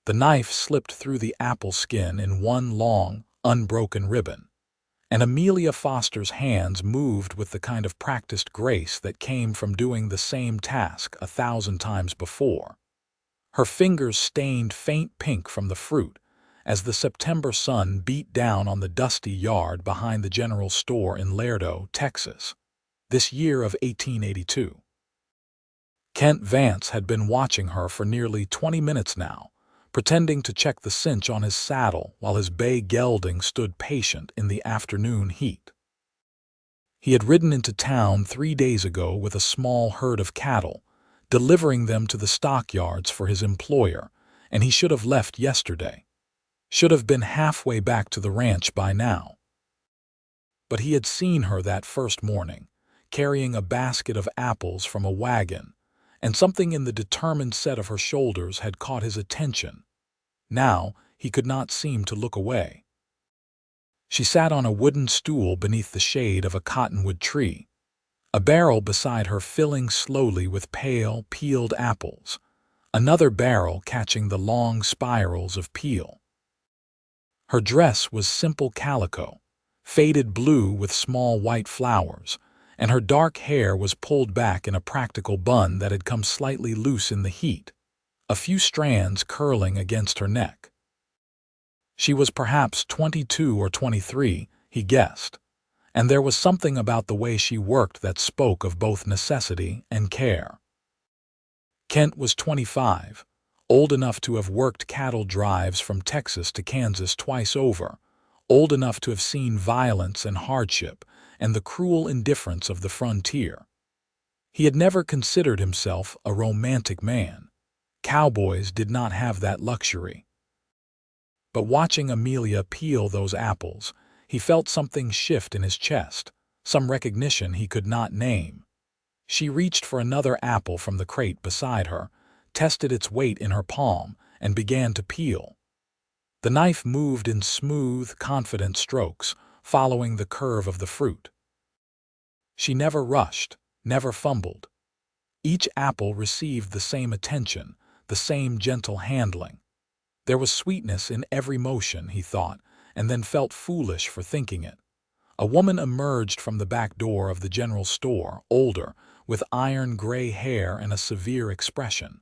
The knife slipped through the apple skin in one long, unbroken ribbon, and Amelia Foster's hands moved with the kind of practiced grace that came from doing the same task 1,000 times before. Her fingers stained faint pink from the fruit as the September sun beat down on the dusty yard behind the general store in Laredo, Texas, this year of 1882. Vance had been watching her for nearly 20 minutes now, pretending to check the cinch on his saddle while his bay gelding stood patient in the afternoon heat. He had ridden into town 3 days ago with a small herd of cattle, delivering them to the stockyards for his employer, and he should have left yesterday. Should have been halfway back to the ranch by now. But he had seen her that first morning, carrying a basket of apples from a wagon, and something in the determined set of her shoulders had caught his attention. Now he could not seem to look away. She sat on a wooden stool beneath the shade of a cottonwood tree, a barrel beside her filling slowly with pale, peeled apples, another barrel catching the long spirals of peel. Her dress was simple calico, faded blue with small white flowers, and her dark hair was pulled back in a practical bun that had come slightly loose in the heat, a few strands curling against her neck. She was perhaps 22 or 23, he guessed, and there was something about the way she worked that spoke of both necessity and care. Kent was 25, old enough to have worked cattle drives from Texas to Kansas twice over, old enough to have seen violence and hardship and the cruel indifference of the frontier. He had never considered himself a romantic man. Cowboys did not have that luxury. But watching Amelia peel those apples, he felt something shift in his chest, some recognition he could not name. She reached for another apple from the crate beside her, tested its weight in her palm, and began to peel. The knife moved in smooth, confident strokes, following the curve of the fruit. She never rushed, never fumbled. Each apple received the same attention, the same gentle handling. There was sweetness in every motion, he thought, and then felt foolish for thinking it. A woman emerged from the back door of the general store, older, with iron-gray hair and a severe expression.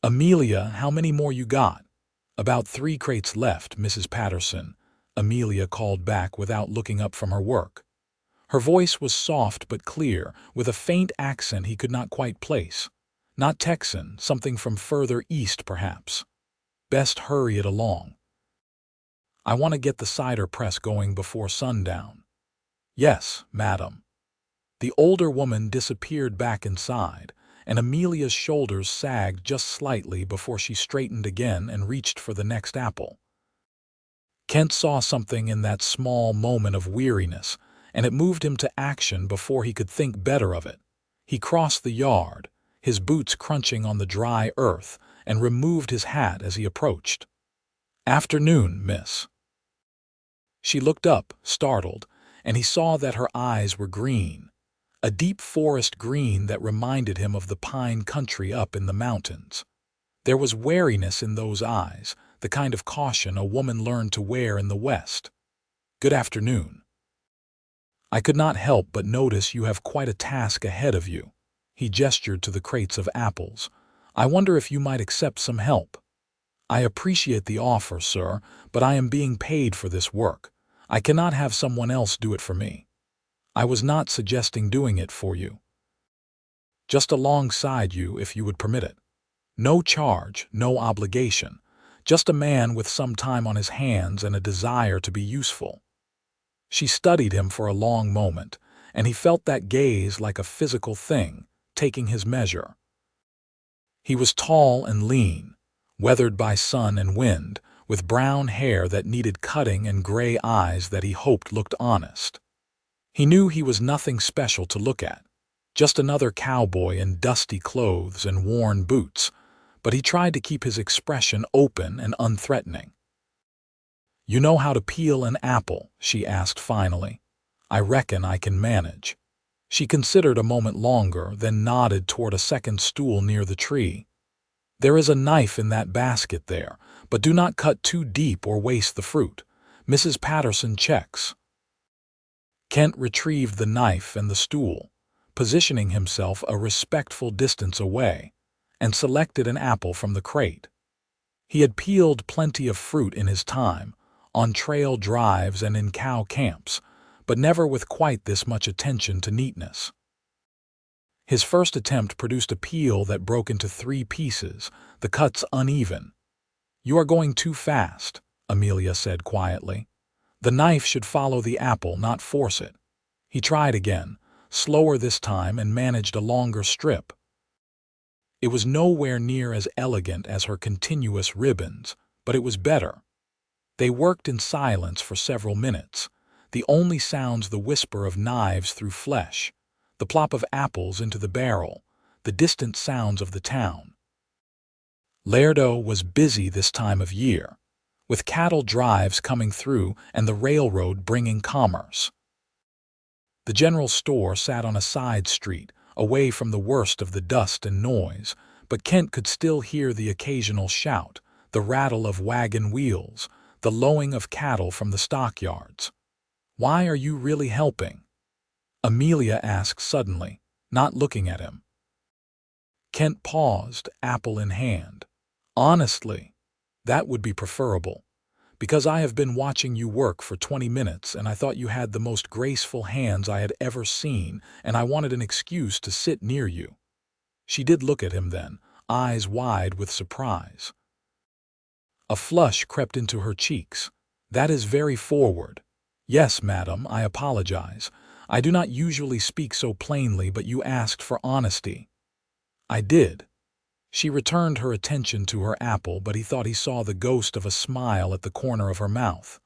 "Amelia, how many more you got?" "About 3 crates left, Mrs. Patterson," Amelia called back without looking up from her work. Her voice was soft but clear, with a faint accent he could not quite place. Not Texan, something from further east perhaps. "Best hurry it along. I want to get the cider press going before sundown." "Yes, madam." The older woman disappeared back inside, and Amelia's shoulders sagged just slightly before she straightened again and reached for the next apple. Kent saw something in that small moment of weariness, and it moved him to action before he could think better of it. He crossed the yard, his boots crunching on the dry earth, and removed his hat as he approached. "Afternoon, miss." She looked up, startled, and he saw that her eyes were green, a deep forest green that reminded him of the pine country up in the mountains. There was wariness in those eyes, the kind of caution a woman learned to wear in the West. "Good afternoon." "I could not help but notice you have quite a task ahead of you." He gestured to the crates of apples. "I wonder if you might accept some help." "I appreciate the offer, sir, but I am being paid for this work. I cannot have someone else do it for me." "I was not suggesting doing it for you. Just alongside you, if you would permit it. No charge, no obligation. Just a man with some time on his hands and a desire to be useful." She studied him for a long moment, and he felt that gaze like a physical thing, taking his measure. He was tall and lean, weathered by sun and wind, with brown hair that needed cutting and gray eyes that he hoped looked honest. He knew he was nothing special to look at, just another cowboy in dusty clothes and worn boots, but he tried to keep his expression open and unthreatening. "You know how to peel an apple?" she asked finally. "I reckon I can manage." She considered a moment longer, then nodded toward a second stool near the tree. There is a knife in that basket there, but do not cut too deep or waste the fruit. Mrs. Patterson checks. Kent retrieved the knife and the stool, positioning himself a respectful distance away, and selected an apple from the crate. He had peeled plenty of fruit in his time, on trail drives and in cow camps, but never with quite this much attention to neatness. His first attempt produced a peel that broke into 3 pieces, the cuts uneven. "You are going too fast," Amelia said quietly. "The knife should follow the apple, not force it." He tried again, slower this time, and managed a longer strip. It was nowhere near as elegant as her continuous ribbons, but it was better. They worked in silence for several minutes, the only sounds the whisper of knives through flesh, the plop of apples into the barrel, the distant sounds of the town. Laredo was busy this time of year, with cattle drives coming through and the railroad bringing commerce. The general store sat on a side street, away from the worst of the dust and noise, but Kent could still hear the occasional shout, the rattle of wagon wheels, the lowing of cattle from the stockyards. "Why are you really helping?" Amelia asked suddenly, not looking at him. Kent paused, apple in hand. "Honestly, that would be preferable, because I have been watching you work for 20 minutes and I thought you had the most graceful hands I had ever seen, and I wanted an excuse to sit near you." She did look at him then, eyes wide with surprise. A flush crept into her cheeks. "That is very forward." "Yes, madam, I apologize. I do not usually speak so plainly, but you asked for honesty." "I did." She returned her attention to her apple, but he thought he saw the ghost of a smile at the corner of her mouth.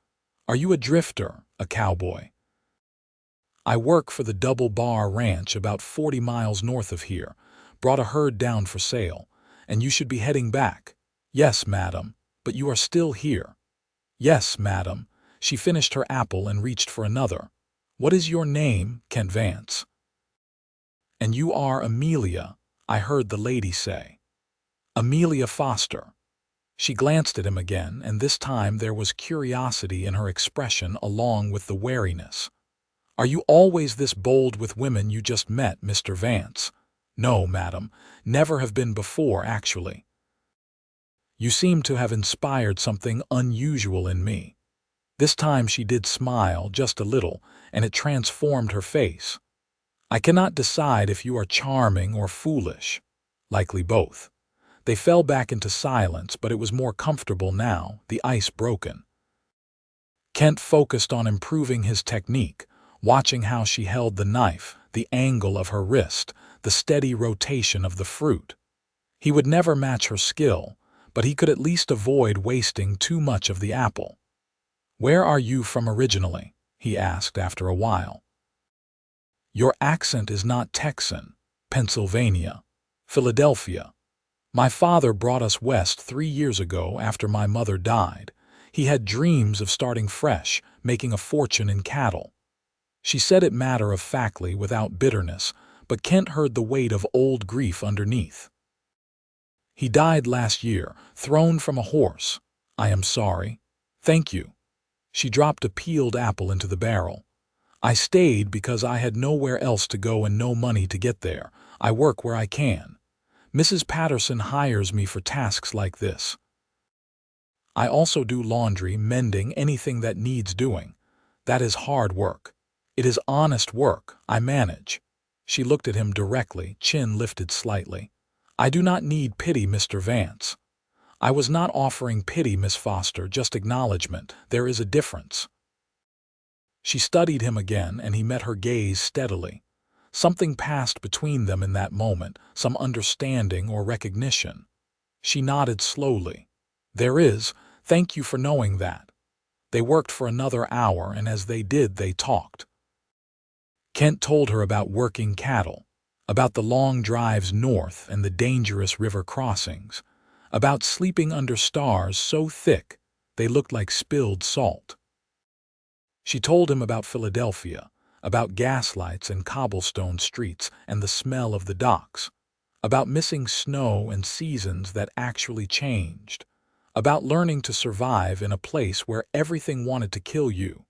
"Are you a drifter, a cowboy?" "I work for the Double Bar Ranch about 40 miles north of here. Brought a herd down for sale, and you should be heading back." "Yes, madam, but you are still here." "Yes, madam." She finished her apple and reached for another. "What is your name?" "Kent Vance." "And you are Amelia," I heard the lady say. "Amelia Foster." She glanced at him again, and this time there was curiosity in her expression along with the wariness. "Are you always this bold with women you just met, Mr. Vance?" "No, madam, never have been before, actually." "You seem to have inspired something unusual in me." This time she did smile, just a little, and it transformed her face. "I cannot decide if you are charming or foolish." "Likely both." They fell back into silence, but it was more comfortable now, the ice broken. Kent focused on improving his technique, watching how she held the knife, the angle of her wrist, the steady rotation of the fruit. He would never match her skill, but he could at least avoid wasting too much of the apple. "Where are you from originally?" he asked after a while. "Your accent is not Texan." "Pennsylvania." "Philadelphia." "My father brought us west 3 years ago after my mother died. He had dreams of starting fresh, making a fortune in cattle." She said it matter-of-factly, without bitterness, but Kent heard the weight of old grief underneath. "He died last year, thrown from a horse." "I am sorry." "Thank you." She dropped a peeled apple into the barrel. "I stayed because I had nowhere else to go and no money to get there. I work where I can. Mrs. Patterson hires me for tasks like this. I also do laundry, mending, anything that needs doing. That is hard work. It is honest work. I manage." She looked at him directly, chin lifted slightly. "I do not need pity, Mr. Vance." "I was not offering pity, Miss Foster, just acknowledgement. There is a difference." She studied him again, and he met her gaze steadily. Something passed between them in that moment, some understanding or recognition. She nodded slowly. "There is. Thank you for knowing that." They worked for another hour, and as they did, they talked. Kent told her about working cattle, about the long drives north and the dangerous river crossings, about sleeping under stars so thick they looked like spilled salt. She told him about Philadelphia, about gaslights and cobblestone streets and the smell of the docks, about missing snow and seasons that actually changed, about learning to survive in a place where everything wanted to kill you,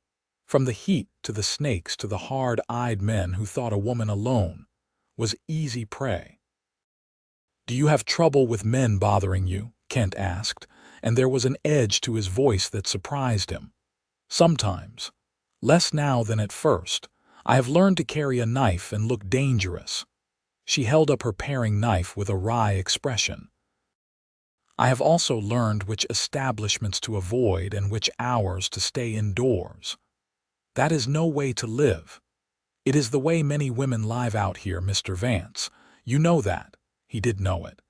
from the heat to the snakes to the hard-eyed men who thought a woman alone was easy prey. "Do you have trouble with men bothering you?" Kent asked, and there was an edge to his voice that surprised him. "Sometimes. Less now than at first. I have learned to carry a knife and look dangerous." She held up her paring knife with a wry expression. "I have also learned which establishments to avoid and which hours to stay indoors. That is no way to live. It is the way many women live out here, Mr. Vance. You know that." He did know it.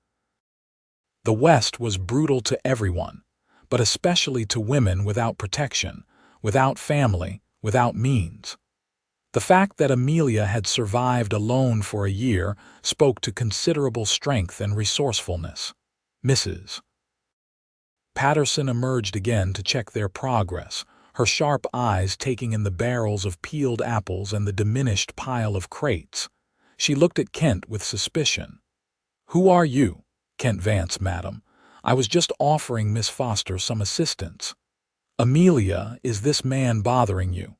The West was brutal to everyone, but especially to women without protection, without family, without means. The fact that Amelia had survived alone for a year spoke to considerable strength and resourcefulness. Mrs. Patterson emerged again to check their progress, her sharp eyes taking in the barrels of peeled apples and the diminished pile of crates. She looked at Kent with suspicion. "Who are you?" "Kent Vance, madam. I was just offering Miss Foster some assistance." "Amelia, is this man bothering you?"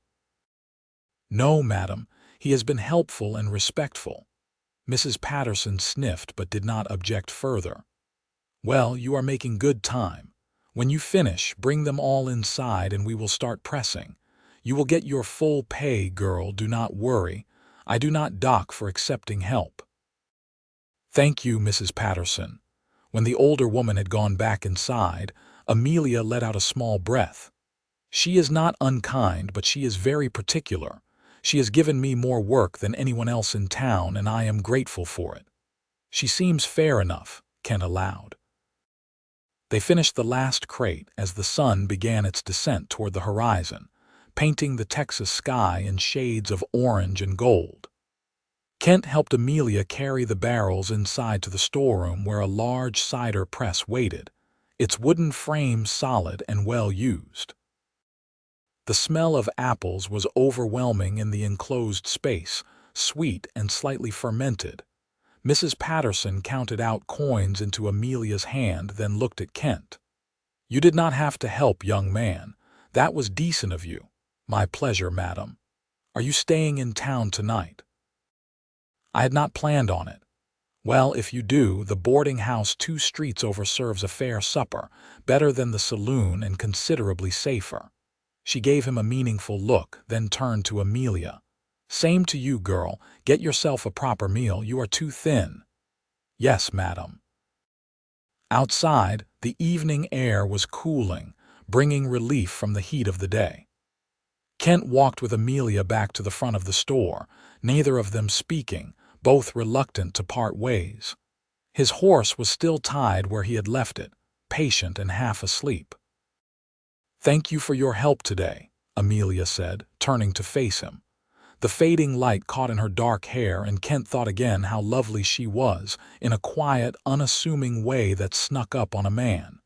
"No, madam. He has been helpful and respectful." Mrs. Patterson sniffed but did not object further. "Well, you are making good time. When you finish, bring them all inside and we will start pressing. You will get your full pay, girl, do not worry. I do not dock for accepting help." "Thank you, Mrs. Patterson." When the older woman had gone back inside, Amelia let out a small breath. "She is not unkind, but she is very particular. She has given me more work than anyone else in town, and I am grateful for it." "She seems fair enough," Kent allowed. They finished the last crate as the sun began its descent toward the horizon, painting the Texas sky in shades of orange and gold. Kent helped Amelia carry the barrels inside to the storeroom where a large cider press waited, its wooden frame solid and well used. The smell of apples was overwhelming in the enclosed space, sweet and slightly fermented. Mrs. Patterson counted out coins into Amelia's hand, then looked at Kent. "You did not have to help, young man. That was decent of you." "My pleasure, madam. Are you staying in town tonight?" "I had not planned on it." "Well, if you do, the boarding house 2 streets over serves a fair supper, better than the saloon and considerably safer." She gave him a meaningful look, then turned to Amelia. "Same to you, girl. Get yourself a proper meal. You are too thin." "Yes, madam." Outside, the evening air was cooling, bringing relief from the heat of the day. Kent walked with Amelia back to the front of the store, neither of them speaking, both reluctant to part ways. His horse was still tied where he had left it, patient and half asleep. "Thank you for your help today," Amelia said, turning to face him. The fading light caught in her dark hair, and Kent thought again how lovely she was, in a quiet, unassuming way that snuck up on a man.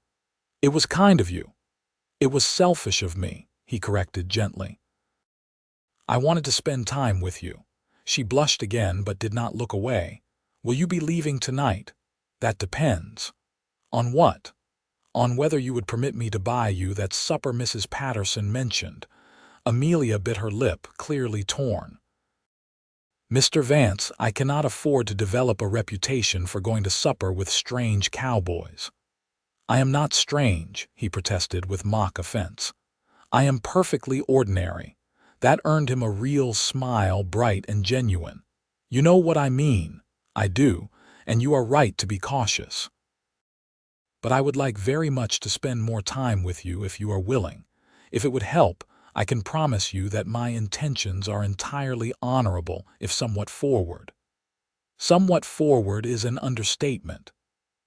"It was kind of you." "It was selfish of me," he corrected gently. "I wanted to spend time with you." She blushed again but did not look away. "Will you be leaving tonight?" "That depends." "On what?" "On whether you would permit me to buy you that supper Mrs. Patterson mentioned." Amelia bit her lip, clearly torn. "Mr. Vance, I cannot afford to develop a reputation for going to supper with strange cowboys." "I am not strange," he protested with mock offense. "I am perfectly ordinary." That earned him a real smile, bright and genuine. "You know what I mean." "I do, and you are right to be cautious." "But I would like very much to spend more time with you if you are willing. If it would help, I can promise you that my intentions are entirely honorable, if somewhat forward." "Somewhat forward is an understatement."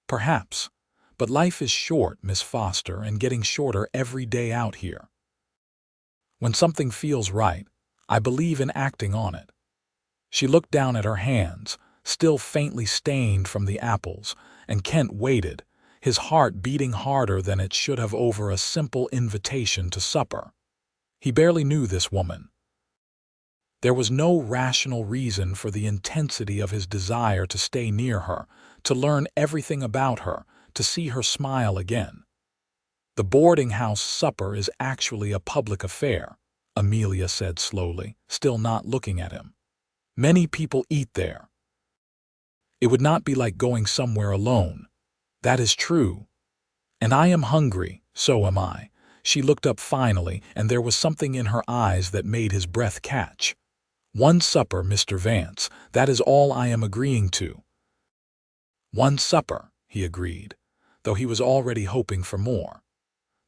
"Perhaps. But life is short, Miss Foster, and getting shorter every day out here. When something feels right, I believe in acting on it." She looked down at her hands, still faintly stained from the apples, and Kent waited, his heart beating harder than it should have over a simple invitation to supper. He barely knew this woman. There was no rational reason for the intensity of his desire to stay near her, to learn everything about her, to see her smile again. The boarding house supper is actually a public affair, Amelia said slowly, still not looking at him. Many people eat there. It would not be like going somewhere alone. That is true. And I am hungry, so am I. She looked up finally, and there was something in her eyes that made his breath catch. One supper, Mr. Vance, that is all I am agreeing to. One supper, he agreed, though he was already hoping for more.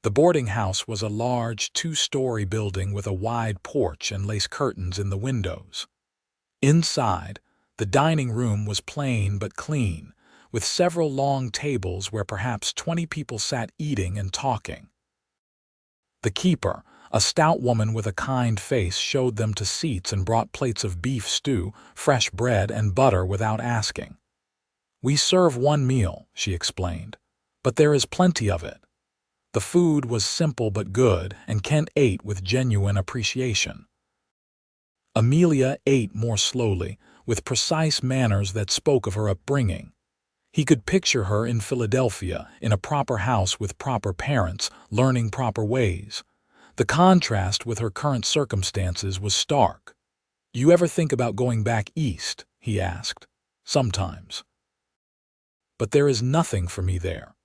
The boarding house was a large, two-story building with a wide porch and lace curtains in the windows. Inside, the dining room was plain but clean, with several long tables where perhaps 20 people sat eating and talking. The keeper, a stout woman with a kind face, showed them to seats and brought plates of beef stew, fresh bread, and butter without asking. "We serve one meal," she explained, "but there is plenty of it." The food was simple but good, and Kent ate with genuine appreciation. Amelia ate more slowly, with precise manners that spoke of her upbringing. He could picture her in Philadelphia, in a proper house with proper parents, learning proper ways. The contrast with her current circumstances was stark. "You ever think about going back east?" he asked. "Sometimes. But there is nothing for me there.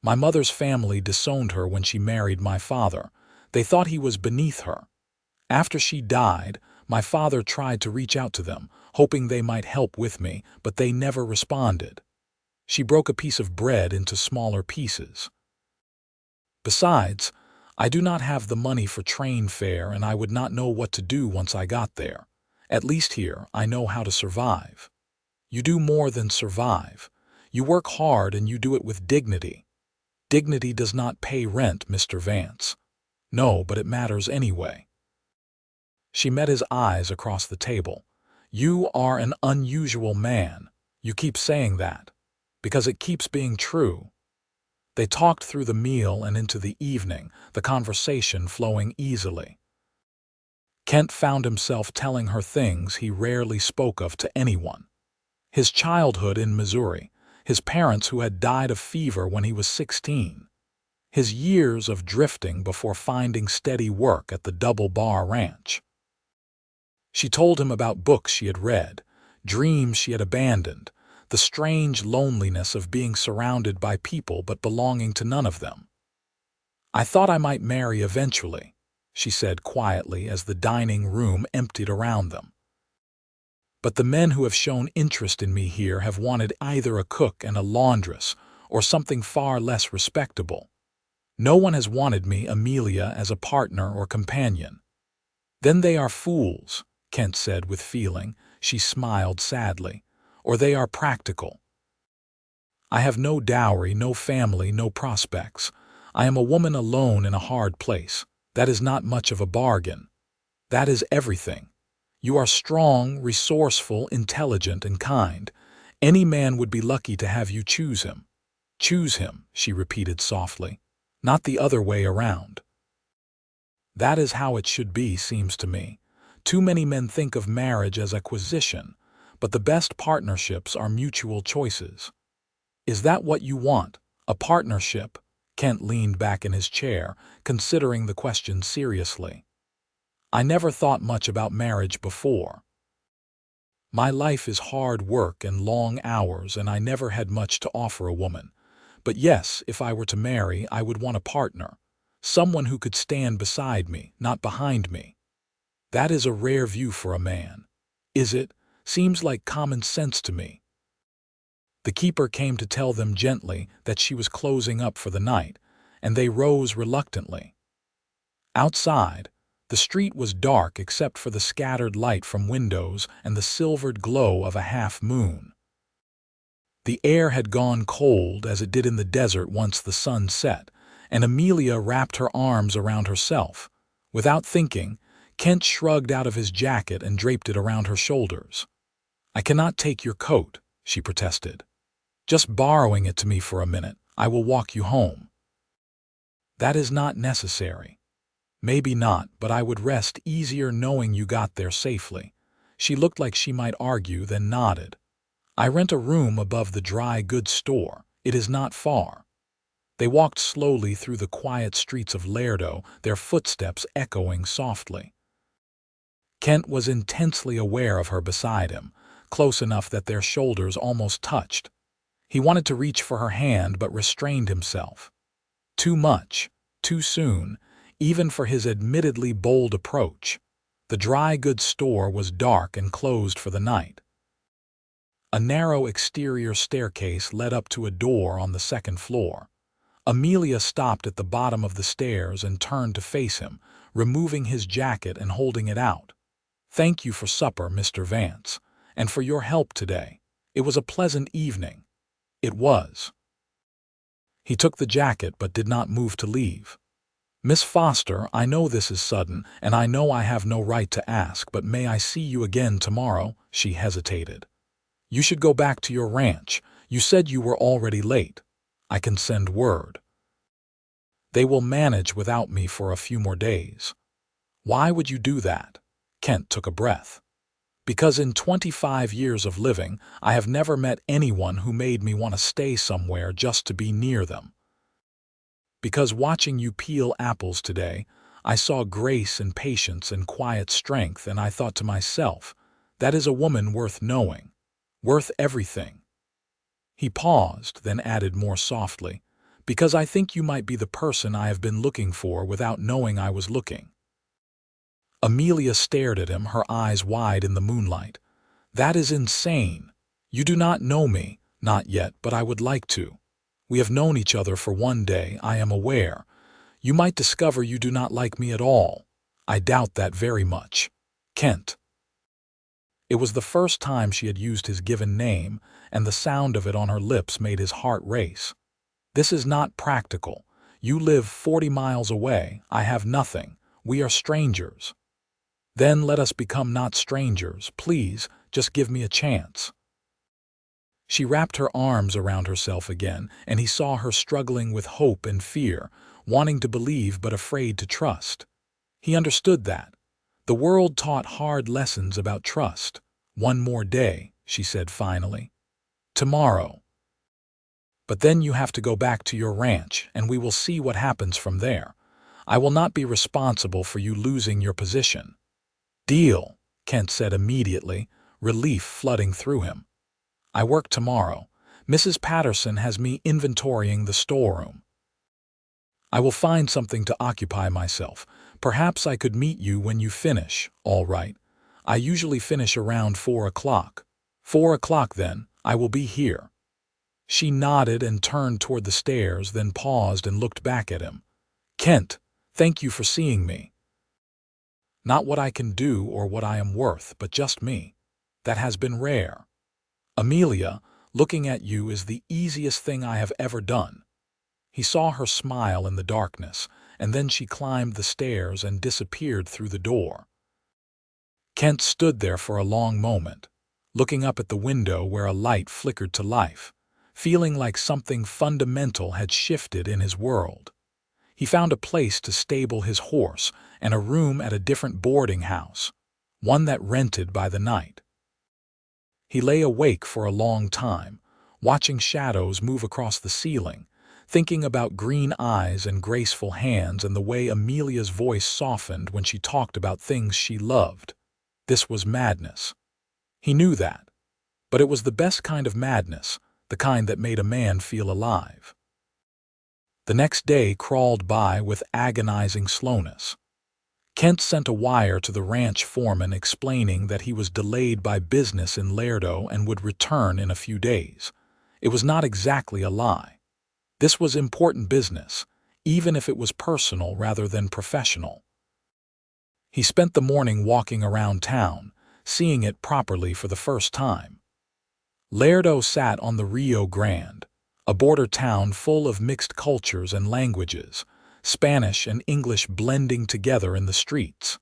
My mother's family disowned her when she married my father. They thought he was beneath her. After she died, my father tried to reach out to them, hoping they might help with me, but they never responded." She broke a piece of bread into smaller pieces. "Besides, I do not have the money for train fare, and I would not know what to do once I got there. At least here, I know how to survive." "You do more than survive. You work hard and you do it with dignity." "Dignity does not pay rent, Mr. Vance." "No, but it matters anyway." She met his eyes across the table. "You are an unusual man. You keep saying that, because it keeps being true." They talked through the meal and into the evening, the conversation flowing easily. Kent found himself telling her things he rarely spoke of to anyone. His childhood in Missouri, his parents who had died of fever when he was 16, his years of drifting before finding steady work at the Double Bar Ranch. She told him about books she had read, dreams she had abandoned, the strange loneliness of being surrounded by people but belonging to none of them. "I thought I might marry eventually," she said quietly as the dining room emptied around them. "But the men who have shown interest in me here have wanted either a cook and a laundress or something far less respectable. No one has wanted me, Amelia, as a partner or companion." "Then they are fools," Kent said with feeling. She smiled sadly. "Or they are practical. I have no dowry, no family, no prospects. I am a woman alone in a hard place. That is not much of a bargain. That is everything. You are strong, resourceful, intelligent, and kind. Any man would be lucky to have you choose him." "Choose him," she repeated softly. "Not the other way around." "That is how it should be, seems to me. Too many men think of marriage as acquisition, but the best partnerships are mutual choices." "Is that what you want? A partnership?" Kent leaned back in his chair, considering the question seriously. "I never thought much about marriage before. My life is hard work and long hours, and I never had much to offer a woman. But yes, if I were to marry, I would want a partner. Someone who could stand beside me, not behind me. That is a rare view for a man." "Is it? Seems like common sense to me." The keeper came to tell them gently that she was closing up for the night, and they rose reluctantly. Outside, the street was dark except for the scattered light from windows and the silvered glow of a half-moon. The air had gone cold as it did in the desert once the sun set, and Amelia wrapped her arms around herself. Without thinking, Kent shrugged out of his jacket and draped it around her shoulders. "I cannot take your coat," she protested. "Just borrowing it to me for a minute. I will walk you home." "That is not necessary." "Maybe not, but I would rest easier knowing you got there safely." She looked like she might argue, then nodded. I rent a room above the dry goods store. It is not far. They walked slowly through the quiet streets of Laredo, their footsteps echoing softly. Kent was intensely aware of her beside him, close enough that their shoulders almost touched. He wanted to reach for her hand but restrained himself. Too much, too soon, even for his admittedly bold approach. The dry goods store was dark and closed for the night. A narrow exterior staircase led up to a door on the second floor. Amelia stopped at the bottom of the stairs and turned to face him, removing his jacket and holding it out. "Thank you for supper, Mr. Vance, and for your help today. It was a pleasant evening." It was. He took the jacket but did not move to leave. "Miss Foster, I know this is sudden, and I know I have no right to ask, but may I see you again tomorrow?" She hesitated. "You should go back to your ranch. You said you were already late. I can send word. They will manage without me for a few more days." "Why would you do that?" Kent took a breath. "Because in 25 years of living, I have never met anyone who made me want to stay somewhere just to be near them. Because watching you peel apples today, I saw grace and patience and quiet strength, and I thought to myself, that is a woman worth knowing, worth everything." He paused, then added more softly, "Because I think you might be the person I have been looking for without knowing I was looking." Amelia stared at him, her eyes wide in the moonlight. "That is insane. You do not know me, not yet, but I would like to. We have known each other for one day, I am aware. You might discover you do not like me at all. I doubt that very much. Kent." It was the first time she had used his given name, and the sound of it on her lips made his heart race. "This is not practical. You live 40 miles away. I have nothing. We are strangers. Then let us become not strangers. Please, just give me a chance." She wrapped her arms around herself again, and he saw her struggling with hope and fear, wanting to believe but afraid to trust. He understood that. The world taught hard lessons about trust. "One more day," she said finally. "Tomorrow. But then you have to go back to your ranch, and we will see what happens from there. I will not be responsible for you losing your position." "Deal," Kent said immediately, relief flooding through him. "I work tomorrow. Mrs. Patterson has me inventorying the storeroom. I will find something to occupy myself. Perhaps I could meet you when you finish." "All right. I usually finish around 4 o'clock. 4 o'clock then. I will be here." She nodded and turned toward the stairs, then paused and looked back at him. "Kent, thank you for seeing me. Not what I can do or what I am worth, but just me. That has been rare. Amelia, looking at you is the easiest thing I have ever done." He saw her smile in the darkness, and then she climbed the stairs and disappeared through the door. Kent stood there for a long moment, looking up at the window where a light flickered to life, feeling like something fundamental had shifted in his world. He found a place to stable his horse and a room at a different boarding house, one that rented by the night. He lay awake for a long time, watching shadows move across the ceiling, thinking about green eyes and graceful hands and the way Amelia's voice softened when she talked about things she loved. This was madness. He knew that, but it was the best kind of madness, the kind that made a man feel alive. The next day crawled by with agonizing slowness. Kent sent a wire to the ranch foreman explaining that he was delayed by business in Laredo and would return in a few days. It was not exactly a lie. This was important business, even if it was personal rather than professional. He spent the morning walking around town, seeing it properly for the first time. Laredo sat on the Rio Grande, a border town full of mixed cultures and languages, Spanish and English blending together in the streets.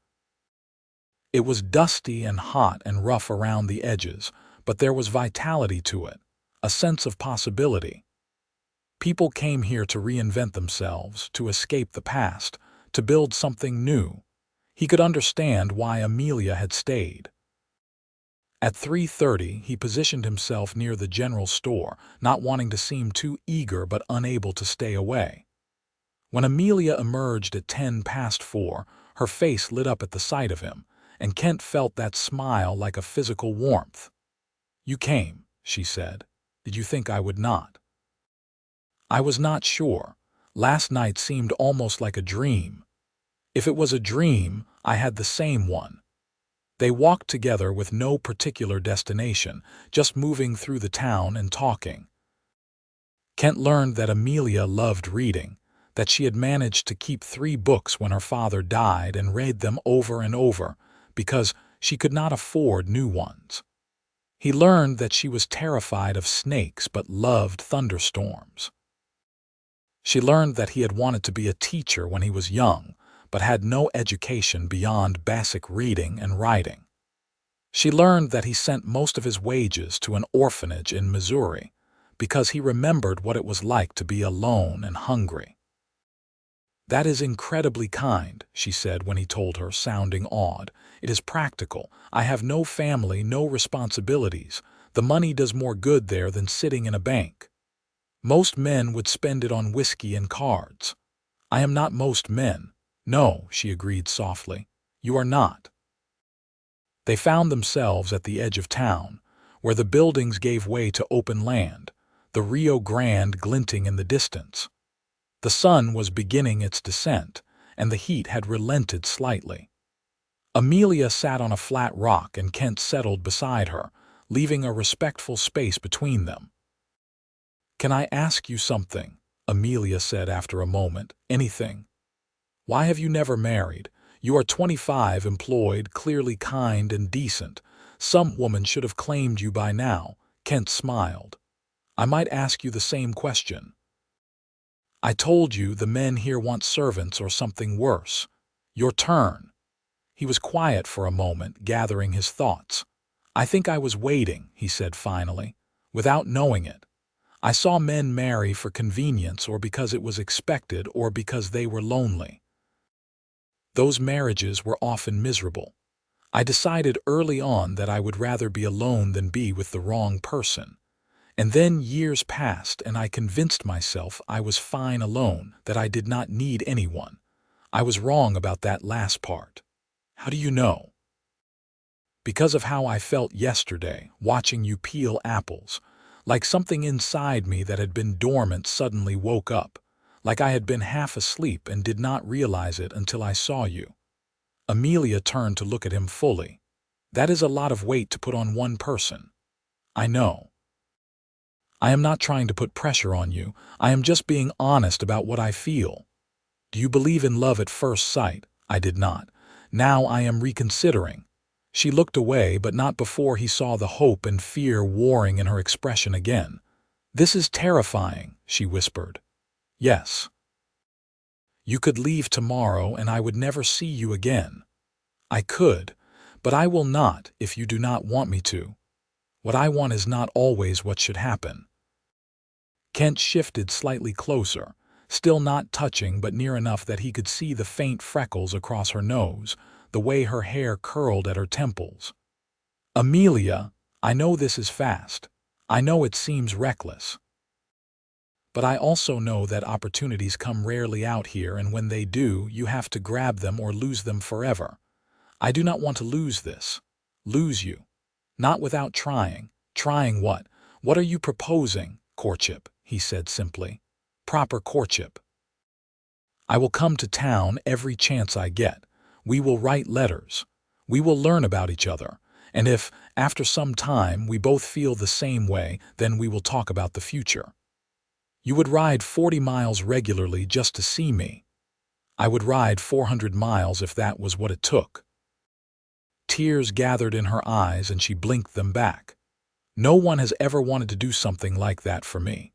It was dusty and hot and rough around the edges, but there was vitality to it, a sense of possibility. People came here to reinvent themselves, to escape the past, to build something new. He could understand why Amelia had stayed. At 3:30, he positioned himself near the general store, not wanting to seem too eager but unable to stay away. When Amelia emerged at 4:10, her face lit up at the sight of him, and Kent felt that smile like a physical warmth. "You came," she said. "Did you think I would not?" "I was not sure. Last night seemed almost like a dream." "If it was a dream, I had the same one." They walked together with no particular destination, just moving through the town and talking. Kent learned that Amelia loved reading, that she had managed to keep 3 books when her father died and read them over and over, because she could not afford new ones. He learned that she was terrified of snakes but loved thunderstorms. She learned that he had wanted to be a teacher when he was young, but had no education beyond basic reading and writing. She learned that he sent most of his wages to an orphanage in Missouri, because he remembered what it was like to be alone and hungry. "That is incredibly kind," she said when he told her, sounding awed. "It is practical. I have no family, no responsibilities. The money does more good there than sitting in a bank. Most men would spend it on whiskey and cards. I am not most men." "No," she agreed softly. "You are not." They found themselves at the edge of town, where the buildings gave way to open land, the Rio Grande glinting in the distance. The sun was beginning its descent, and the heat had relented slightly. Amelia sat on a flat rock and Kent settled beside her, leaving a respectful space between them. "Can I ask you something?" Amelia said after a moment. "Anything. Why have you never married? You are 25, employed, clearly kind and decent. Some woman should have claimed you by now." Kent smiled. "I might ask you the same question. I told you the men here want servants or something worse. Your turn." He was quiet for a moment, gathering his thoughts. "I think I was waiting," he said finally, "without knowing it. I saw men marry for convenience or because it was expected or because they were lonely. Those marriages were often miserable. I decided early on that I would rather be alone than be with the wrong person. And then years passed and I convinced myself I was fine alone, that I did not need anyone. I was wrong about that last part." "How do you know?" "Because of how I felt yesterday, watching you peel apples. Like something inside me that had been dormant suddenly woke up, like I had been half asleep and did not realize it until I saw you." Amelia turned to look at him fully. "That is a lot of weight to put on one person." "I know. I am not trying to put pressure on you. I am just being honest about what I feel. Do you believe in love at first sight?" "I did not. Now I am reconsidering." She looked away, but not before he saw the hope and fear warring in her expression again. "This is terrifying," she whispered. "Yes. You could leave tomorrow and I would never see you again." "I could, but I will not if you do not want me to. What I want is not always what should happen." Kent shifted slightly closer, still not touching but near enough that he could see the faint freckles across her nose, the way her hair curled at her temples. "Amelia, I know this is fast. I know it seems reckless. But I also know that opportunities come rarely out here, and when they do, you have to grab them or lose them forever. I do not want to lose this. Lose you. Not without trying." "Trying what? What are you proposing?" "Courtship," he said simply. "Proper courtship. I will come to town every chance I get. We will write letters. We will learn about each other. And if, after some time, we both feel the same way, then we will talk about the future. You would ride 40 miles regularly just to see me. I would ride 400 miles if that was what it took." Tears gathered in her eyes and she blinked them back. "No one has ever wanted to do something like that for me.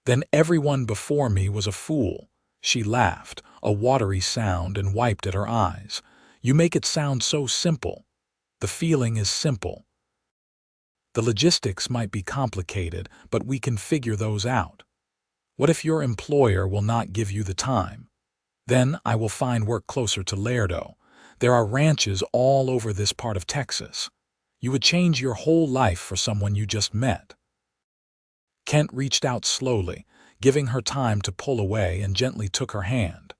Then everyone before me was a fool." She laughed, a watery sound, and wiped at her eyes. "You make it sound so simple." "The feeling is simple. The logistics might be complicated, but we can figure those out. What if your employer will not give you the time? Then I will find work closer to Laredo. There are ranches all over this part of Texas. You would change your whole life for someone you just met." Kent reached out slowly, giving her time to pull away, and gently took her hand.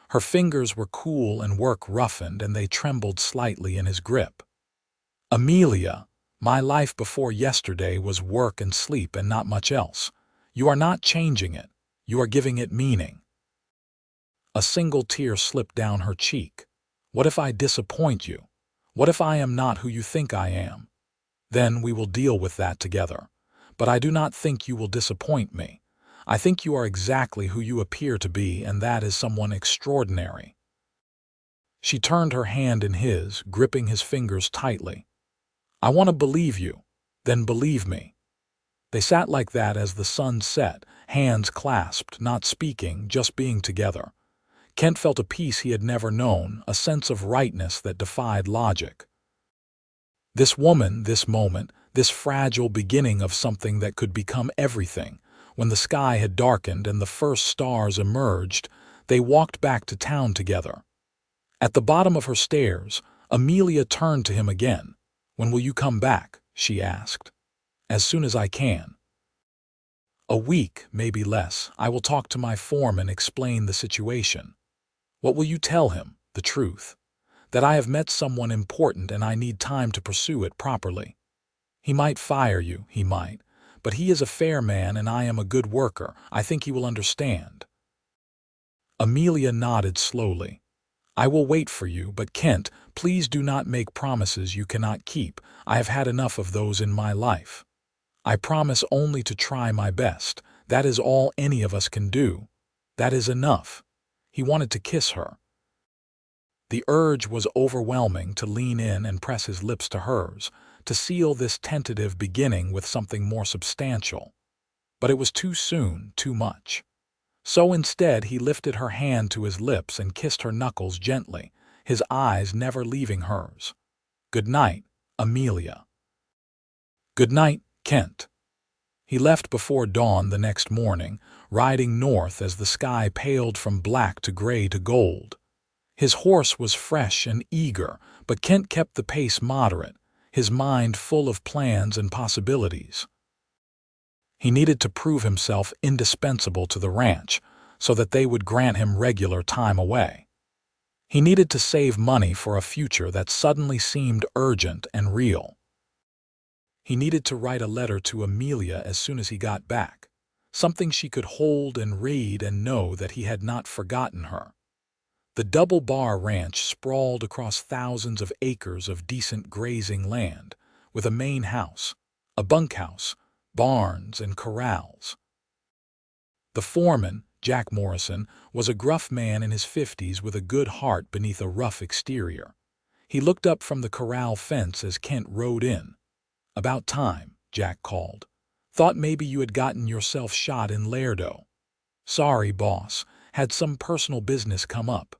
Her fingers were cool and work-roughened, and they trembled slightly in his grip. "Amelia, my life before yesterday was work and sleep and not much else. You are not changing it. You are giving it meaning." A single tear slipped down her cheek. "What if I disappoint you? What if I am not who you think I am? Then we will deal with that together. But I do not think you will disappoint me. I think you are exactly who you appear to be, and that is someone extraordinary." She turned her hand in his, gripping his fingers tightly. "I want to believe you. Then believe me." They sat like that as the sun set, hands clasped, not speaking, just being together. Kent felt a peace he had never known, a sense of rightness that defied logic. This woman, this moment, this fragile beginning of something that could become everything. When the sky had darkened and the first stars emerged, they walked back to town together. At the bottom of her stairs, Amelia turned to him again. "When will you come back?" she asked. "As soon as I can." "A week, maybe less. I will talk to my foreman, explain the situation." "What will you tell him? The truth? That I have met someone important and I need time to pursue it properly. He might fire you, he might, but he is a fair man and I am a good worker. I think he will understand." Amelia nodded slowly. "I will wait for you, but Kent, please do not make promises you cannot keep. I have had enough of those in my life. I promise only to try my best. That is all any of us can do. That is enough." He wanted to kiss her. The urge was overwhelming to lean in and press his lips to hers, to seal this tentative beginning with something more substantial. But it was too soon, too much. So instead he lifted her hand to his lips and kissed her knuckles gently, his eyes never leaving hers. "Good night, Amelia." "Good night, Kent." He left before dawn the next morning, riding north as the sky paled from black to gray to gold. His horse was fresh and eager, but Kent kept the pace moderate, his mind full of plans and possibilities. He needed to prove himself indispensable to the ranch so that they would grant him regular time away. He needed to save money for a future that suddenly seemed urgent and real. He needed to write a letter to Amelia as soon as he got back, something she could hold and read and know that he had not forgotten her. The Double Bar Ranch sprawled across thousands of acres of decent grazing land, with a main house, a bunkhouse, barns, and corrals. The foreman, Jack Morrison, was a gruff man in his 50s with a good heart beneath a rough exterior. He looked up from the corral fence as Kent rode in. "About time," Jack called. "Thought maybe you had gotten yourself shot in Laredo." "Sorry, boss. Had some personal business come up."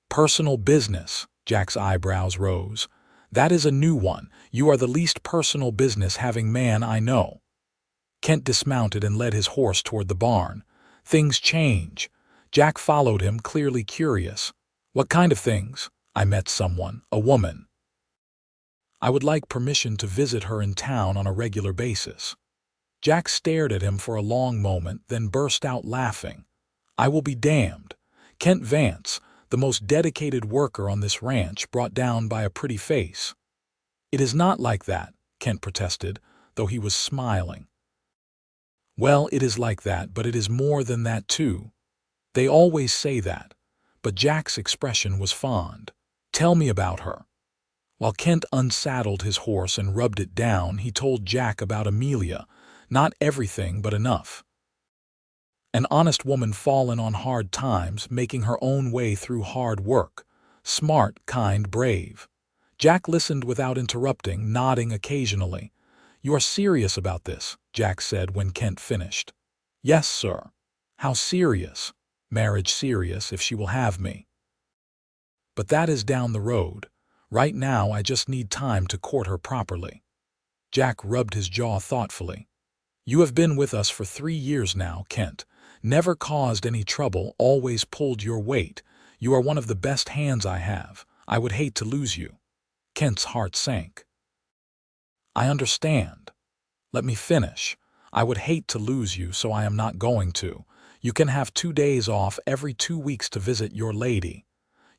"Personal business?" Jack's eyebrows rose. "That is a new one. You are the least personal business-having man I know." Kent dismounted and led his horse toward the barn. "Things change." Jack followed him, clearly curious. "What kind of things?" "I met someone, a woman. I would like permission to visit her in town on a regular basis." Jack stared at him for a long moment, then burst out laughing. "I will be damned. Kent Vance, the most dedicated worker on this ranch, brought down by a pretty face." "It is not like that," Kent protested, though he was smiling. "Well, it is like that, but it is more than that too. They always say that." But Jack's expression was fond. "Tell me about her." While Kent unsaddled his horse and rubbed it down, he told Jack about Amelia, not everything but enough. An honest woman fallen on hard times, making her own way through hard work. Smart, kind, brave. Jack listened without interrupting, nodding occasionally. "You are serious about this," Jack said when Kent finished. "Yes, sir." "How serious?" "Marriage serious, if she will have me." "But that is down the road. Right now I just need time to court her properly." Jack rubbed his jaw thoughtfully. "You have been with us for 3 years now, Kent. Never caused any trouble, always pulled your weight. You are one of the best hands I have. I would hate to lose you." Kent's heart sank. I understand. Let me finish. I would hate to lose you, so I am not going to. You can have 2 days off every 2 weeks to visit your lady.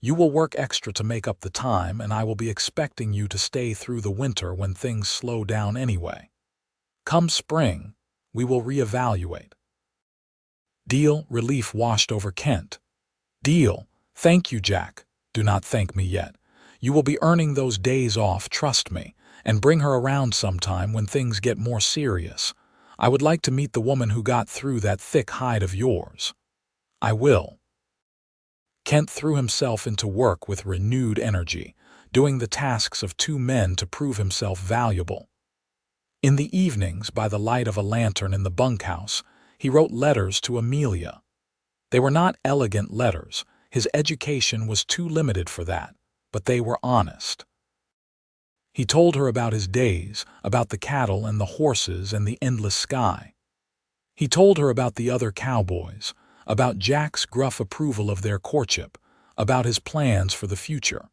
You will work extra to make up the time, and I will be expecting you to stay through the winter when things slow down anyway. Come spring, we will reevaluate. Deal. Relief washed over Kent. Deal. Thank you, Jack. Do not thank me yet. You will be earning those days off, trust me, and bring her around sometime when things get more serious. I would like to meet the woman who got through that thick hide of yours. I will. Kent threw himself into work with renewed energy, doing the tasks of 2 men to prove himself valuable. In the evenings, by the light of a lantern in the bunkhouse, he wrote letters to Amelia. They were not elegant letters. His education was too limited for that, but they were honest. He told her about his days, about the cattle and the horses and the endless sky. He told her about the other cowboys, about Jack's gruff approval of their courtship, about his plans for the future.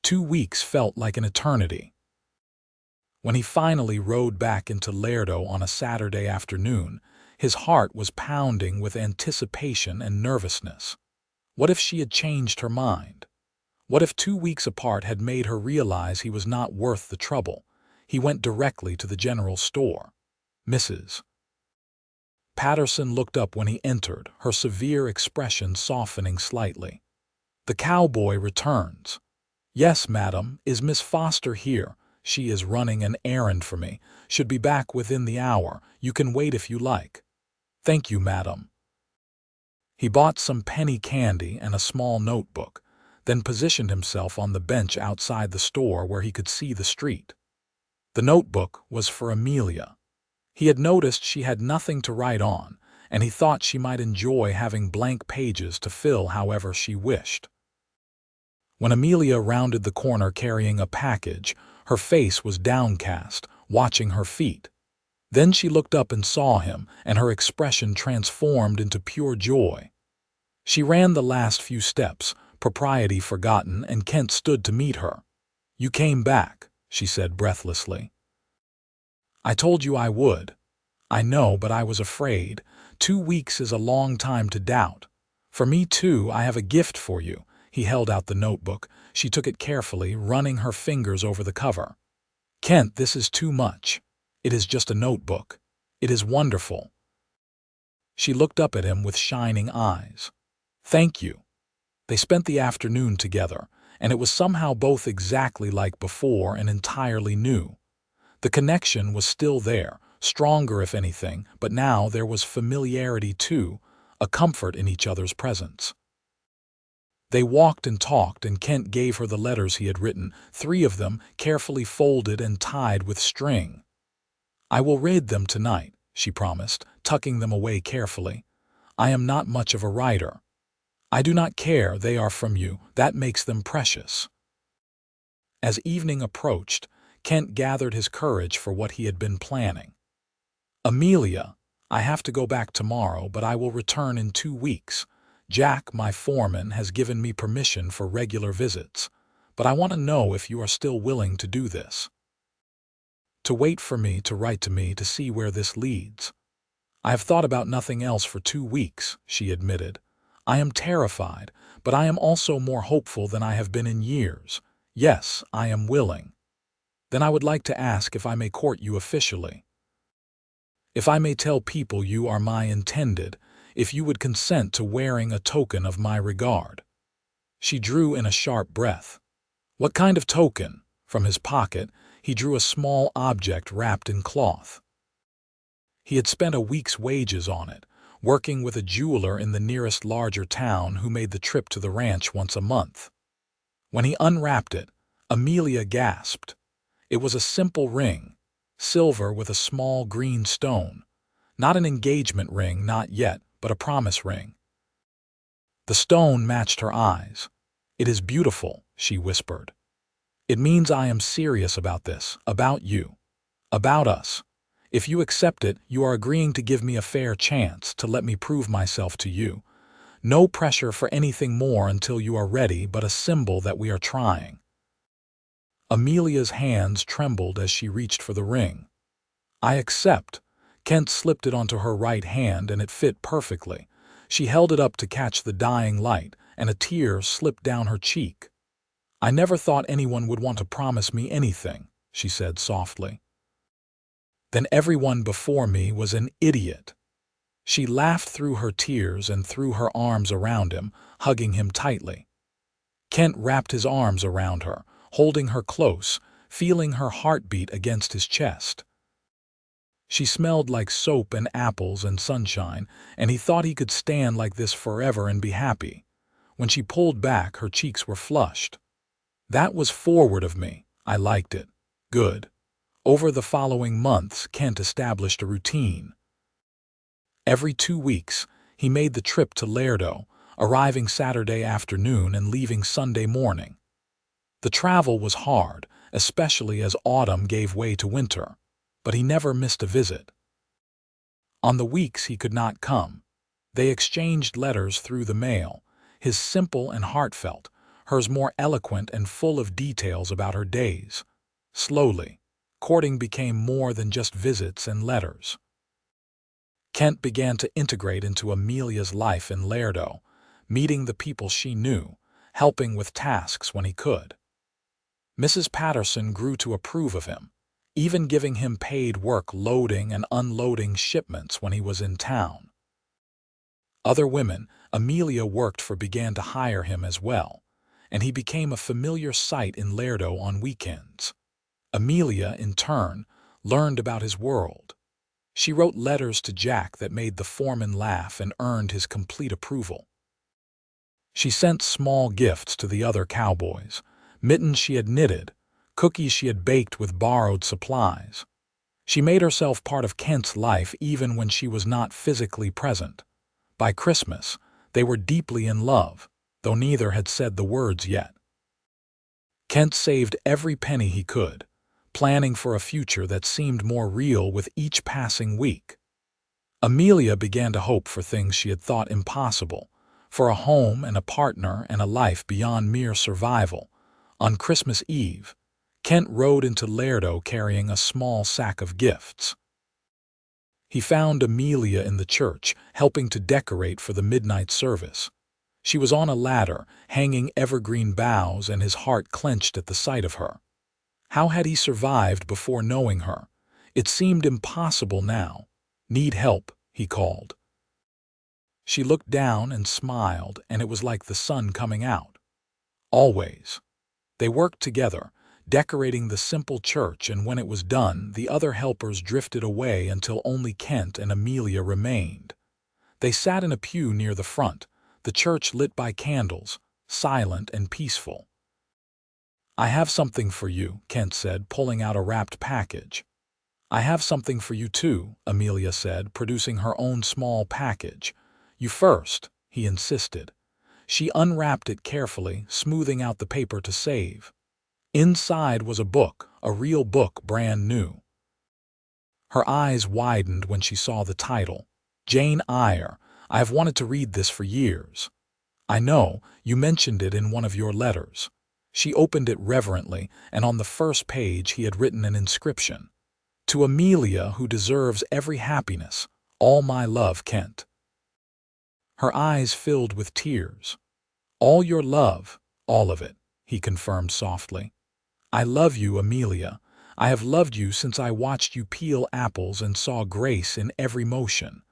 2 weeks felt like an eternity. When he finally rode back into Laredo on a Saturday afternoon, his heart was pounding with anticipation and nervousness. What if she had changed her mind? What if 2 weeks apart had made her realize he was not worth the trouble? He went directly to the general store. Mrs. Patterson looked up when he entered, her severe expression softening slightly. The cowboy returns. Yes, madam. Is Miss Foster here? She is running an errand for me. Should be back within the hour. You can wait if you like. Thank you, madam. He bought some penny candy and a small notebook, then positioned himself on the bench outside the store where he could see the street. The notebook was for Amelia. He had noticed she had nothing to write on, and he thought she might enjoy having blank pages to fill however she wished. When Amelia rounded the corner carrying a package, her face was downcast, watching her feet. Then she looked up and saw him, and her expression transformed into pure joy. She ran the last few steps, propriety forgotten, and Kent stood to meet her. You came back, she said breathlessly. I told you I would. I know, but I was afraid. 2 weeks is a long time to doubt. For me, too, I have a gift for you. He held out the notebook. She took it carefully, running her fingers over the cover. Kent, this is too much. It is just a notebook. It is wonderful. She looked up at him with shining eyes. Thank you. They spent the afternoon together, and it was somehow both exactly like before and entirely new. The connection was still there, stronger if anything, but now there was familiarity too, a comfort in each other's presence. They walked and talked, and Kent gave her the letters he had written, 3 of them, carefully folded and tied with string. I will read them tonight, she promised, tucking them away carefully. I am not much of a writer. I do not care, they are from you, that makes them precious. As evening approached, Kent gathered his courage for what he had been planning. Amelia, I have to go back tomorrow, but I will return in 2 weeks. Jack, my foreman, has given me permission for regular visits, but I want to know if you are still willing to do this. To wait for me, to write to me, to see where this leads. I have thought about nothing else for 2 weeks, she admitted. I am terrified, but I am also more hopeful than I have been in years. Yes, I am willing. Then I would like to ask if I may court you officially. If I may tell people you are my intended, if you would consent to wearing a token of my regard. She drew in a sharp breath. What kind of token? From his pocket, he drew a small object wrapped in cloth. He had spent a week's wages on it, working with a jeweler in the nearest larger town who made the trip to the ranch once a month. When he unwrapped it, Amelia gasped. It was a simple ring, silver with a small green stone. Not an engagement ring, not yet, but a promise ring. The stone matched her eyes. It is beautiful, she whispered. It means I am serious about this, about you, about us. If you accept it, you are agreeing to give me a fair chance, to let me prove myself to you. No pressure for anything more until you are ready, but a symbol that we are trying. Amelia's hands trembled as she reached for the ring. "I accept." Kent slipped it onto her right hand and it fit perfectly. She held it up to catch the dying light, and a tear slipped down her cheek. "I never thought anyone would want to promise me anything," she said softly. "Then everyone before me was an idiot." She laughed through her tears and threw her arms around him, hugging him tightly. Kent wrapped his arms around her, holding her close, feeling her heartbeat against his chest. She smelled like soap and apples and sunshine, and he thought he could stand like this forever and be happy. When she pulled back, her cheeks were flushed. "That was forward of me. I liked it. Good." Over the following months, Kent established a routine. Every 2 weeks, he made the trip to Laredo, arriving Saturday afternoon and leaving Sunday morning. The travel was hard, especially as autumn gave way to winter, but he never missed a visit. On the weeks he could not come, they exchanged letters through the mail, his simple and heartfelt, hers more eloquent and full of details about her days. Slowly, courting became more than just visits and letters. Kent began to integrate into Amelia's life in Laredo, meeting the people she knew, helping with tasks when he could. Mrs. Patterson grew to approve of him, even giving him paid work loading and unloading shipments when he was in town. Other women Amelia worked for began to hire him as well, and he became a familiar sight in Laredo on weekends. Amelia, in turn, learned about his world. She wrote letters to Jack that made the foreman laugh and earned his complete approval. She sent small gifts to the other cowboys, mittens she had knitted, cookies she had baked with borrowed supplies. She made herself part of Kent's life even when she was not physically present. By Christmas, they were deeply in love, though neither had said the words yet. Kent saved every penny he could, planning for a future that seemed more real with each passing week. Amelia began to hope for things she had thought impossible, for a home and a partner and a life beyond mere survival. On Christmas Eve, Kent rode into Laredo carrying a small sack of gifts. He found Amelia in the church, helping to decorate for the midnight service. She was on a ladder, hanging evergreen boughs, and his heart clenched at the sight of her. How had he survived before knowing her? It seemed impossible now. "Need help?" he called. She looked down and smiled, and it was like the sun coming out. Always. They worked together, decorating the simple church, and when it was done, the other helpers drifted away until only Kent and Amelia remained. They sat in a pew near the front, the church lit by candles, silent and peaceful. "I have something for you," Kent said, pulling out a wrapped package. "I have something for you too," Amelia said, producing her own small package. "You first," he insisted. She unwrapped it carefully, smoothing out the paper to save. Inside was a book, a real book, brand new. Her eyes widened when she saw the title. "Jane Eyre. I have wanted to read this for years." "I know, you mentioned it in one of your letters." She opened it reverently, and on the first page he had written an inscription. "To Amelia, who deserves every happiness, all my love, Kent." Her eyes filled with tears. "All your love, all of it," he confirmed softly. "I love you, Amelia. I have loved you since I watched you peel apples and saw grace in every motion.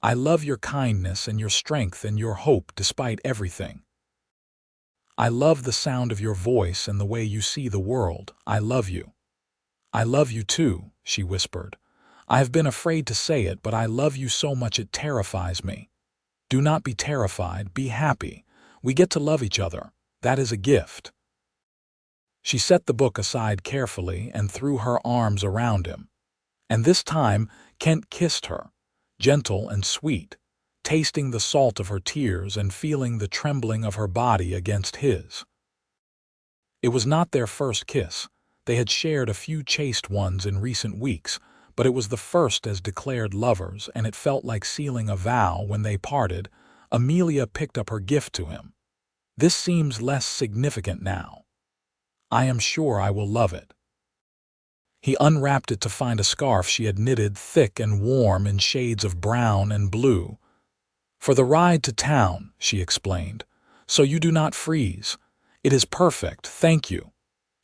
I love your kindness and your strength and your hope despite everything. I love the sound of your voice and the way you see the world. I love you." "I love you too," she whispered. "I have been afraid to say it, but I love you so much it terrifies me." "Do not be terrified, be happy. We get to love each other. That is a gift." She set the book aside carefully and threw her arms around him. And this time Kent kissed her, gentle and sweet, tasting the salt of her tears and feeling the trembling of her body against his. It was not their first kiss. They had shared a few chaste ones in recent weeks, but it was the first as declared lovers, and it felt like sealing a vow when they parted. Amelia picked up her gift to him. "This seems less significant now." I am sure I will love it. He unwrapped it to find a scarf she had knitted thick and warm in shades of brown and blue. For the ride to town, she explained, so you do not freeze. It is perfect, thank you.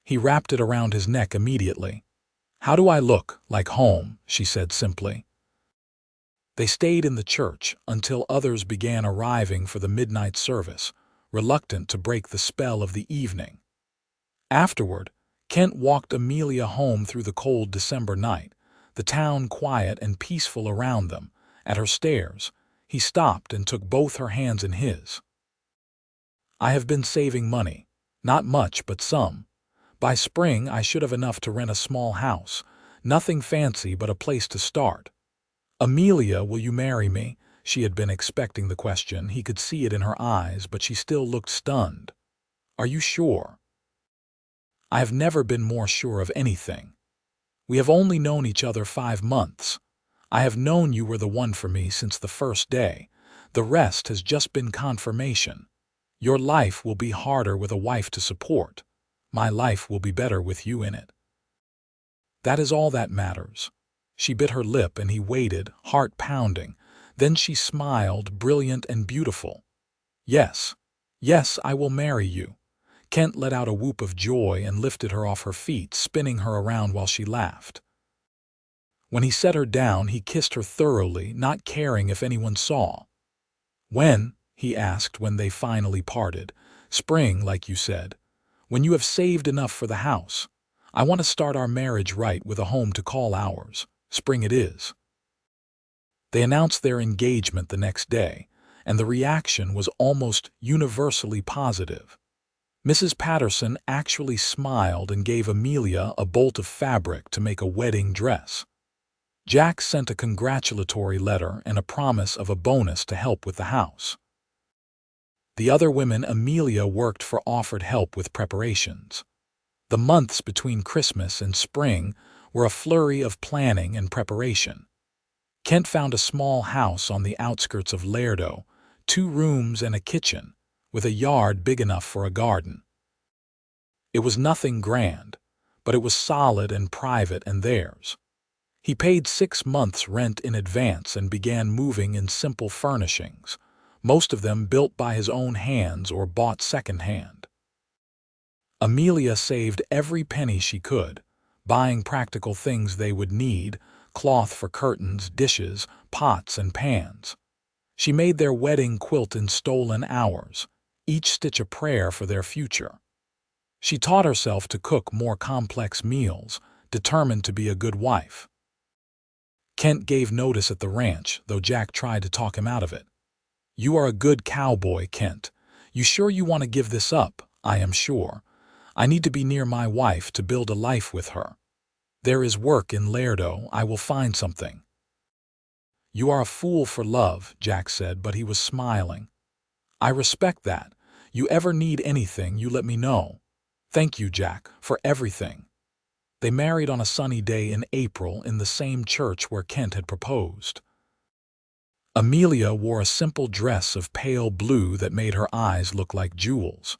He wrapped it around his neck immediately. How do I look? Like home, she said simply. They stayed in the church until others began arriving for the midnight service, reluctant to break the spell of the evening. Afterward, Kent walked Amelia home through the cold December night, the town quiet and peaceful around them. At her stairs, he stopped and took both her hands in his. I have been saving money. Not much, but some. By spring, I should have enough to rent a small house. Nothing fancy, but a place to start. Amelia, will you marry me? She had been expecting the question. He could see it in her eyes, but she still looked stunned. Are you sure? I have never been more sure of anything. We have only known each other 5 months. I have known you were the one for me since the first day. The rest has just been confirmation. Your life will be harder with a wife to support. My life will be better with you in it. That is all that matters. She bit her lip and he waited, heart pounding. Then she smiled, brilliant and beautiful. Yes, yes, I will marry you. Kent let out a whoop of joy and lifted her off her feet, spinning her around while she laughed. When he set her down, he kissed her thoroughly, not caring if anyone saw. When? He asked when they finally parted. Spring, like you said. When you have saved enough for the house. I want to start our marriage right with a home to call ours. Spring it is. They announced their engagement the next day, and the reaction was almost universally positive. Mrs. Patterson actually smiled and gave Amelia a bolt of fabric to make a wedding dress. Jack sent a congratulatory letter and a promise of a bonus to help with the house. The other women Amelia worked for offered help with preparations. The months between Christmas and spring were a flurry of planning and preparation. Kent found a small house on the outskirts of Laredo, 2 rooms and a kitchen, with a yard big enough for a garden. It was nothing grand, but it was solid and private and theirs. He paid 6 months' rent in advance and began moving in simple furnishings, most of them built by his own hands or bought secondhand. Amelia saved every penny she could, buying practical things they would need, cloth for curtains, dishes, pots, and pans. She made their wedding quilt in stolen hours, each stitch a prayer for their future. She taught herself to cook more complex meals, determined to be a good wife. Kent gave notice at the ranch, though Jack tried to talk him out of it. You are a good cowboy, Kent. You sure you want to give this up? I am sure. I need to be near my wife to build a life with her. There is work in Laredo. I will find something. You are a fool for love, Jack said, but he was smiling. I respect that. You ever need anything, you let me know. Thank you, Jack, for everything. They married on a sunny day in April in the same church where Kent had proposed. Amelia wore a simple dress of pale blue that made her eyes look like jewels.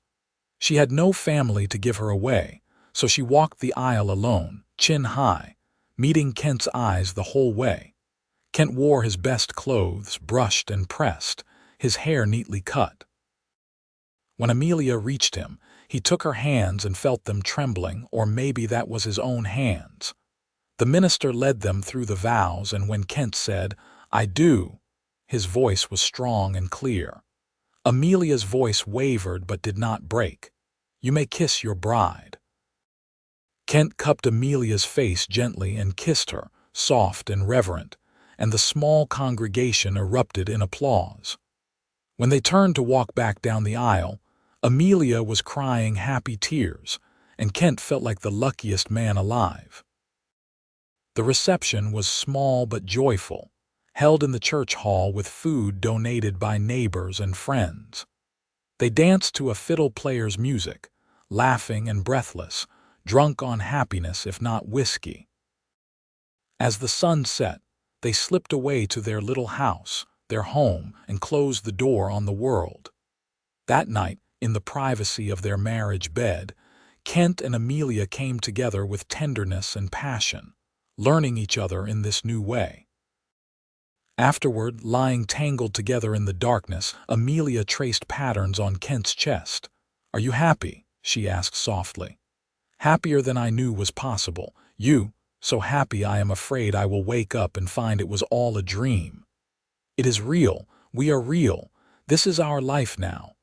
She had no family to give her away, so she walked the aisle alone, chin high, meeting Kent's eyes the whole way. Kent wore his best clothes, brushed and pressed, his hair neatly cut. When Amelia reached him, he took her hands and felt them trembling, or maybe that was his own hands. The minister led them through the vows, and when Kent said, I do, his voice was strong and clear. Amelia's voice wavered but did not break. You may kiss your bride. Kent cupped Amelia's face gently and kissed her, soft and reverent, and the small congregation erupted in applause. When they turned to walk back down the aisle, Amelia was crying happy tears, and Kent felt like the luckiest man alive. The reception was small but joyful, held in the church hall with food donated by neighbors and friends. They danced to a fiddle player's music, laughing and breathless, drunk on happiness if not whiskey. As the sun set, they slipped away to their little house, their home, and closed the door on the world. That night, in the privacy of their marriage bed, Kent and Amelia came together with tenderness and passion, learning each other in this new way. Afterward, lying tangled together in the darkness, Amelia traced patterns on Kent's chest. "Are you happy?" she asked softly. "Happier than I knew was possible. You, so happy I am afraid I will wake up and find it was all a dream." "It is real. We are real. This is our life now."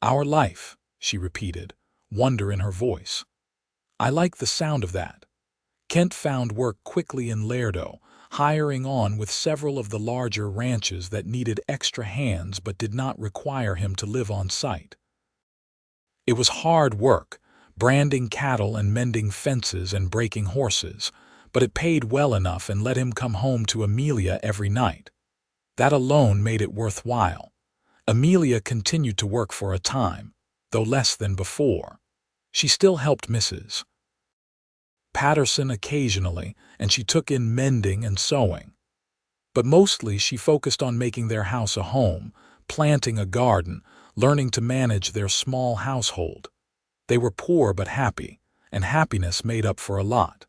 "Our life," she repeated, wonder in her voice. "I like the sound of that." Kent found work quickly in Laredo, hiring on with several of the larger ranches that needed extra hands but did not require him to live on site. It was hard work, branding cattle and mending fences and breaking horses, but it paid well enough and let him come home to Amelia every night. That alone made it worthwhile. Amelia continued to work for a time, though less than before. She still helped Mrs. Patterson occasionally, and she took in mending and sewing. But mostly she focused on making their house a home, planting a garden, learning to manage their small household. They were poor but happy, and happiness made up for a lot.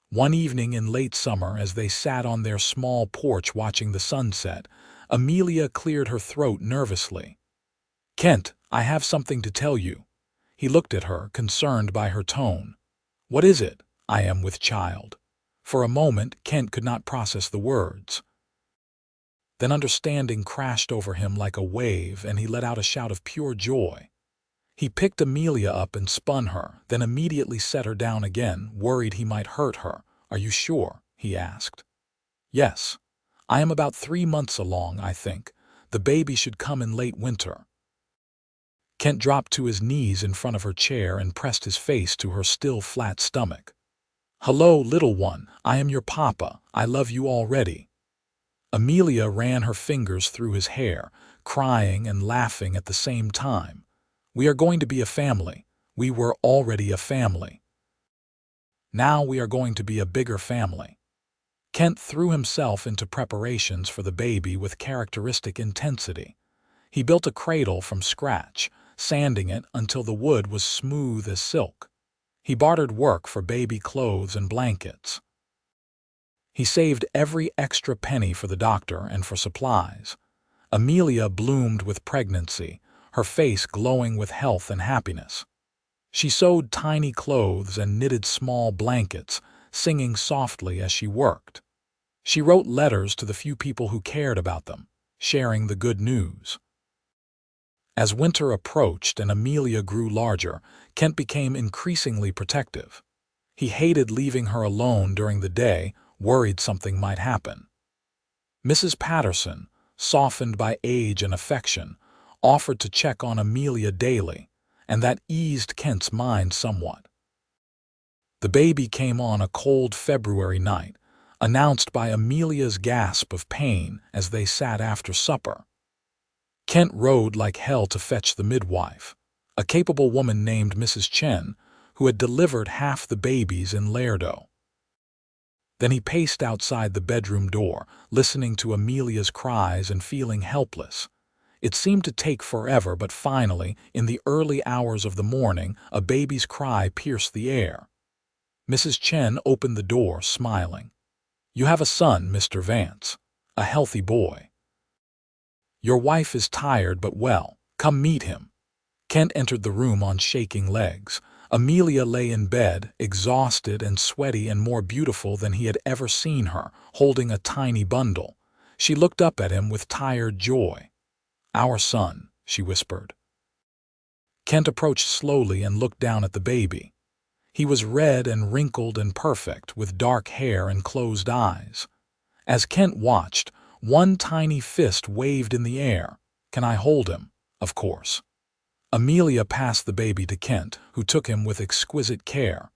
One evening in late summer, as they sat on their small porch watching the sunset, Amelia cleared her throat nervously. "Kent, I have something to tell you." He looked at her, concerned by her tone. "What is it?" "I am with child." For a moment, Kent could not process the words. Then understanding crashed over him like a wave, and he let out a shout of pure joy. He picked Amelia up and spun her, then immediately set her down again, worried he might hurt her. "Are you sure?" he asked. "Yes. I am about 3 months along, I think. The baby should come in late winter." Kent dropped to his knees in front of her chair and pressed his face to her still flat stomach. "Hello, little one. I am your papa. I love you already." Amelia ran her fingers through his hair, crying and laughing at the same time. "We are going to be a family. We were already a family. Now we are going to be a bigger family." Kent threw himself into preparations for the baby with characteristic intensity. He built a cradle from scratch, sanding it until the wood was smooth as silk. He bartered work for baby clothes and blankets. He saved every extra penny for the doctor and for supplies. Amelia bloomed with pregnancy, her face glowing with health and happiness. She sewed tiny clothes and knitted small blankets, singing softly as she worked. She wrote letters to the few people who cared about them, sharing the good news. As winter approached and Amelia grew larger, Kent became increasingly protective. He hated leaving her alone during the day, worried something might happen. Mrs. Patterson, softened by age and affection, offered to check on Amelia daily, and that eased Kent's mind somewhat. The baby came on a cold February night, announced by Amelia's gasp of pain as they sat after supper. Kent rode like hell to fetch the midwife, a capable woman named Mrs. Chen, who had delivered half the babies in Laredo. Then he paced outside the bedroom door, listening to Amelia's cries and feeling helpless. It seemed to take forever, but finally, in the early hours of the morning, a baby's cry pierced the air. Mrs. Chen opened the door, smiling. "You have a son, Mr. Vance. A healthy boy. Your wife is tired but well. Come meet him." Kent entered the room on shaking legs. Amelia lay in bed, exhausted and sweaty and more beautiful than he had ever seen her, holding a tiny bundle. She looked up at him with tired joy. "Our son," she whispered. Kent approached slowly and looked down at the baby. He was red and wrinkled and perfect, with dark hair and closed eyes. As Kent watched, one tiny fist waved in the air. "Can I hold him?" "Of course." Amelia passed the baby to Kent, who took him with exquisite care.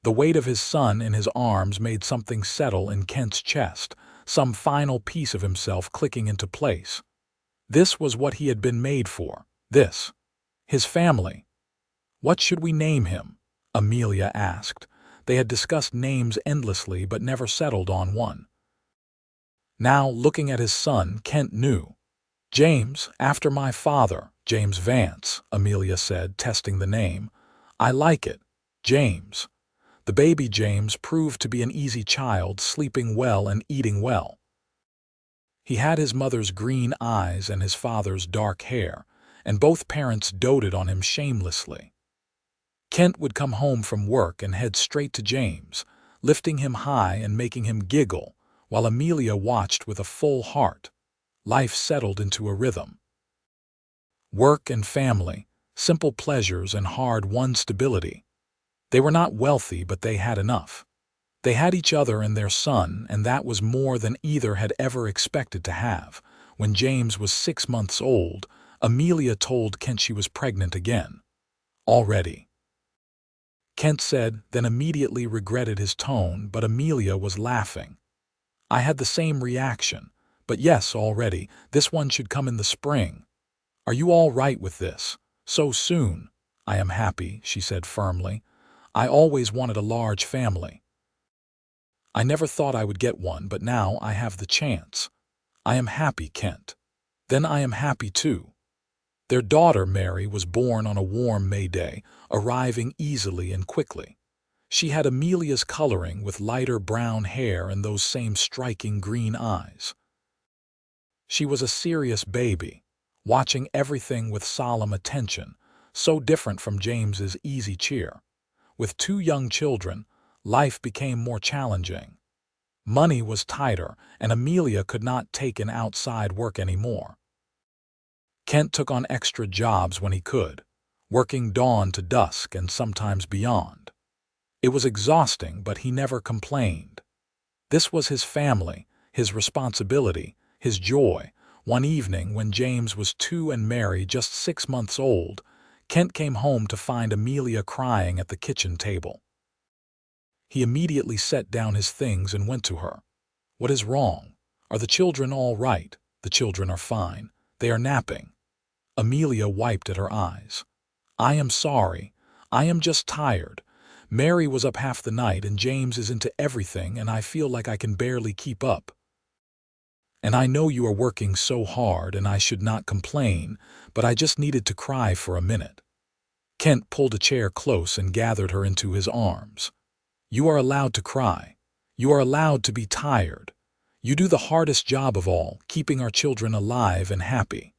The weight of his son in his arms made something settle in Kent's chest, some final piece of himself clicking into place. This was what he had been made for. This. His family. "What should we name him?" Amelia asked. They had discussed names endlessly but never settled on one. Now, looking at his son, Kent knew. "James, after my father," James Vance, Amelia said, testing the name. I like it. James. The baby James proved to be an easy child, sleeping well and eating well. He had his mother's green eyes and his father's dark hair, and both parents doted on him shamelessly. Kent would come home from work and head straight to James, lifting him high and making him giggle, while Amelia watched with a full heart. Life settled into a rhythm. Work and family, simple pleasures and hard-won stability. They were not wealthy, but they had enough. They had each other and their son, and that was more than either had ever expected to have. When James was 6 months old, Amelia told Kent she was pregnant again. Already. Kent said, then immediately regretted his tone, but Amelia was laughing. I had the same reaction. But yes, already. This one should come in the spring. Are you all right with this? So soon? I am happy, she said firmly. I always wanted a large family. I never thought I would get one, but now I have the chance. I am happy, Kent. Then I am happy too. Their daughter, Mary, was born on a warm May day, arriving easily and quickly. She had Amelia's coloring with lighter brown hair and those same striking green eyes. She was a serious baby, watching everything with solemn attention, so different from James's easy cheer. With 2 young children, life became more challenging. Money was tighter, and Amelia could not take in outside work anymore. Kent took on extra jobs when he could, working dawn to dusk and sometimes beyond. It was exhausting, but he never complained. This was his family, his responsibility, his joy. One evening, when James was 2 and Mary just 6 months old, Kent came home to find Amelia crying at the kitchen table. He immediately set down his things and went to her. What is wrong? Are the children all right? The children are fine. They are napping. Amelia wiped at her eyes. I am sorry. I am just tired. Mary was up half the night and James is into everything and I feel like I can barely keep up. And I know you are working so hard and I should not complain, but I just needed to cry for a minute. Kent pulled a chair close and gathered her into his arms. You are allowed to cry. You are allowed to be tired. You do the hardest job of all, keeping our children alive and happy.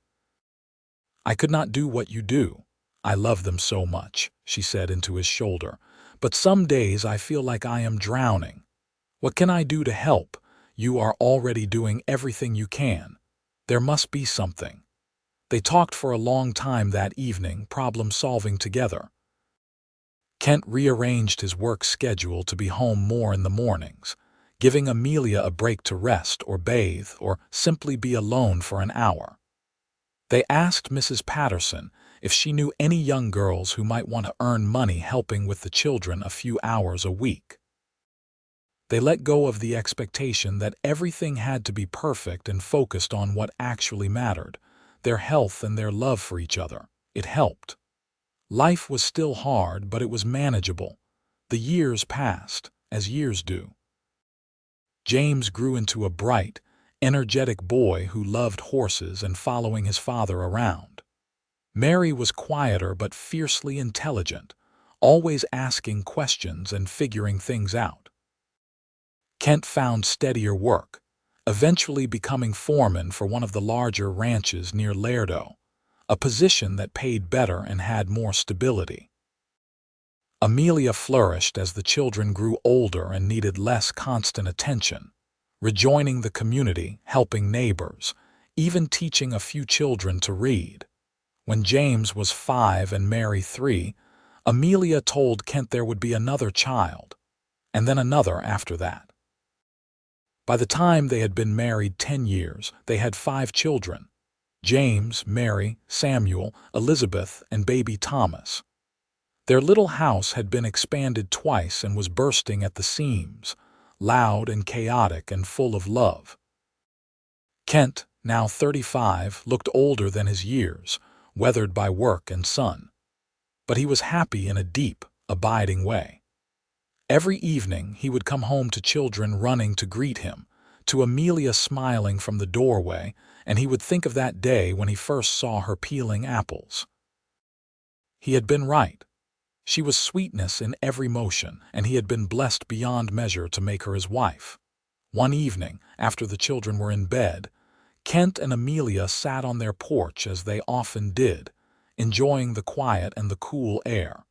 I could not do what you do. I love them so much, she said into his shoulder, but some days I feel like I am drowning. What can I do to help? You are already doing everything you can. There must be something. They talked for a long time that evening, problem-solving together. Kent rearranged his work schedule to be home more in the mornings, giving Amelia a break to rest or bathe or simply be alone for an hour. They asked Mrs. Patterson if she knew any young girls who might want to earn money helping with the children a few hours a week. They let go of the expectation that everything had to be perfect and focused on what actually mattered, their health and their love for each other. It helped. Life was still hard, but it was manageable. The years passed, as years do. James grew into a bright, energetic boy who loved horses and following his father around. Mary was quieter but fiercely intelligent, always asking questions and figuring things out. Kent found steadier work, eventually becoming foreman for one of the larger ranches near Laredo, a position that paid better and had more stability. Amelia flourished as the children grew older and needed less constant attention, rejoining the community, helping neighbors, even teaching a few children to read. When James was 5 and Mary 3, Amelia told Kent there would be another child, and then another after that. By the time they had been married 10 years, they had 5 children: James, Mary, Samuel, Elizabeth, and baby Thomas. Their little house had been expanded twice and was bursting at the seams, loud and chaotic and full of love. Kent, now 35, looked older than his years, weathered by work and sun. But he was happy in a deep, abiding way. Every evening he would come home to children running to greet him, to Amelia smiling from the doorway, and he would think of that day when he first saw her peeling apples. He had been right. She was sweetness in every motion, and he had been blessed beyond measure to make her his wife. One evening, after the children were in bed, Kent and Amelia sat on their porch as they often did, enjoying the quiet and the cool air.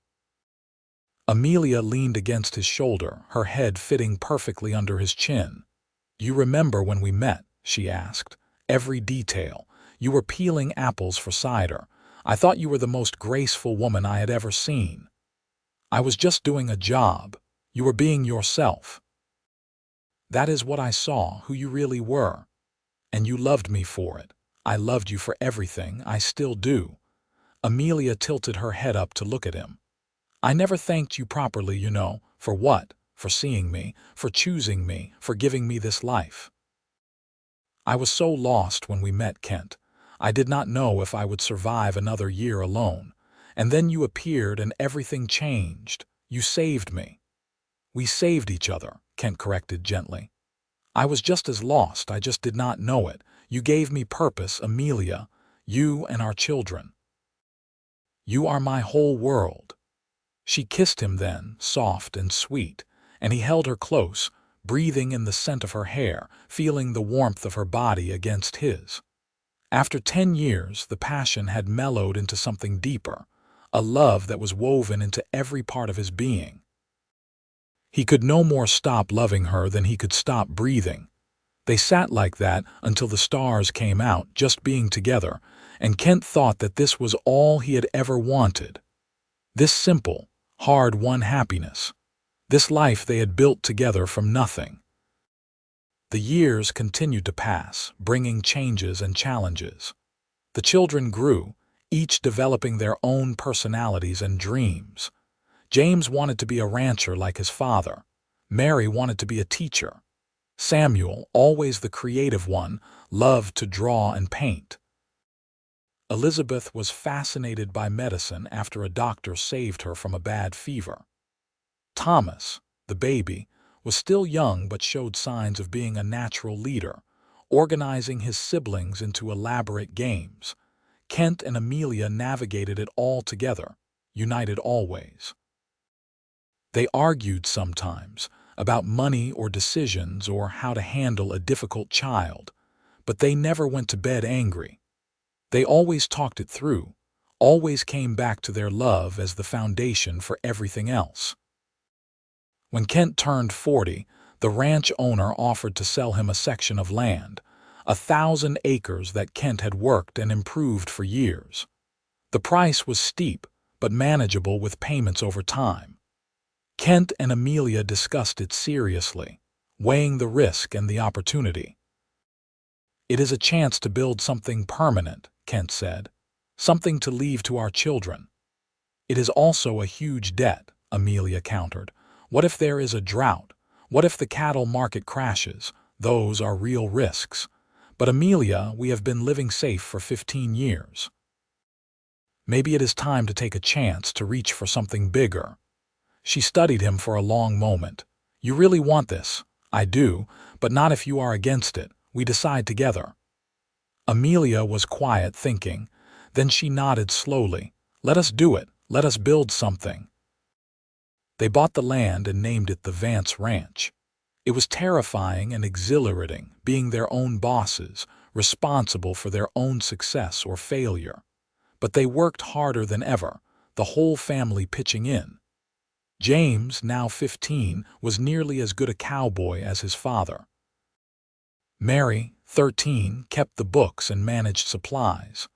Amelia leaned against his shoulder, her head fitting perfectly under his chin. "You remember when we met?" she asked. "Every detail. You were peeling apples for cider. I thought you were the most graceful woman I had ever seen. I was just doing a job. You were being yourself. That is what I saw, who you really were. And you loved me for it. I loved you for everything. I still do." Amelia tilted her head up to look at him. "I never thanked you properly, you know. For what? For seeing me, for choosing me, for giving me this life. I was so lost when we met, Kent. I did not know if I would survive another year alone. And then you appeared and everything changed. You saved me." "We saved each other," Kent corrected gently. "I was just as lost, I just did not know it. You gave me purpose, Amelia. You and our children. You are my whole world." She kissed him then, soft and sweet, and he held her close, breathing in the scent of her hair, feeling the warmth of her body against his. After 10 years, the passion had mellowed into something deeper, a love that was woven into every part of his being. He could no more stop loving her than he could stop breathing. They sat like that until the stars came out, just being together, and Kent thought that this was all he had ever wanted. This simple, hard-won happiness. This life they had built together from nothing. The years continued to pass, bringing changes and challenges. The children grew, each developing their own personalities and dreams. James wanted to be a rancher like his father. Mary wanted to be a teacher. Samuel, always the creative one, loved to draw and paint. Elizabeth was fascinated by medicine after a doctor saved her from a bad fever. Thomas, the baby, was still young but showed signs of being a natural leader, organizing his siblings into elaborate games. Kent and Amelia navigated it all together, united always. They argued sometimes about money or decisions or how to handle a difficult child, but they never went to bed angry. They always talked it through, always came back to their love as the foundation for everything else. When Kent turned 40, the ranch owner offered to sell him a section of land, 1,000 acres that Kent had worked and improved for years. The price was steep, but manageable with payments over time. Kent and Amelia discussed it seriously, weighing the risk and the opportunity. "It is a chance to build something permanent," Kent said, "something to leave to our children." "It is also a huge debt," Amelia countered. "What if there is a drought? What if the cattle market crashes? Those are real risks. But Amelia, we have been living safe for 15 years. Maybe it is time to take a chance to reach for something bigger." She studied him for a long moment. "You really want this?" "I do, but not if you are against it. We decide together." Amelia was quiet, thinking. Then she nodded slowly. "Let us do it. Let us build something." They bought the land and named it the Vance Ranch. It was terrifying and exhilarating, being their own bosses, responsible for their own success or failure. But they worked harder than ever, the whole family pitching in. James, now 15, was nearly as good a cowboy as his father. Mary, 13, kept the books and managed supplies.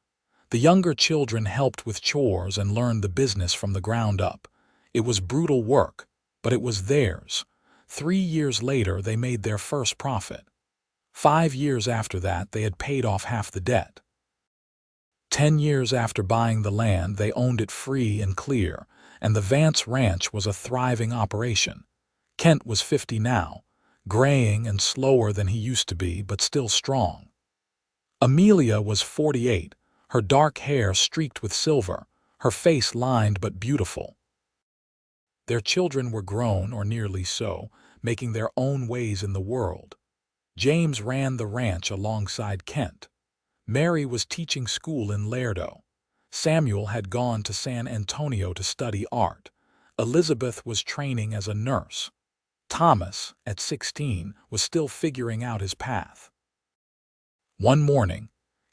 The younger children helped with chores and learned the business from the ground up. It was brutal work, but it was theirs. 3 years later, they made their first profit. 5 years after that, they had paid off half the debt. 10 years after buying the land, they owned it free and clear, and the Vance Ranch was a thriving operation. Kent was 50 now, graying and slower than he used to be, but still strong. Amelia was 48, her dark hair streaked with silver, her face lined but beautiful. Their children were grown, or nearly so, making their own ways in the world. James ran the ranch alongside Kent. Mary was teaching school in Laredo. Samuel had gone to San Antonio to study art. Elizabeth was training as a nurse. Thomas, at 16, was still figuring out his path. One morning,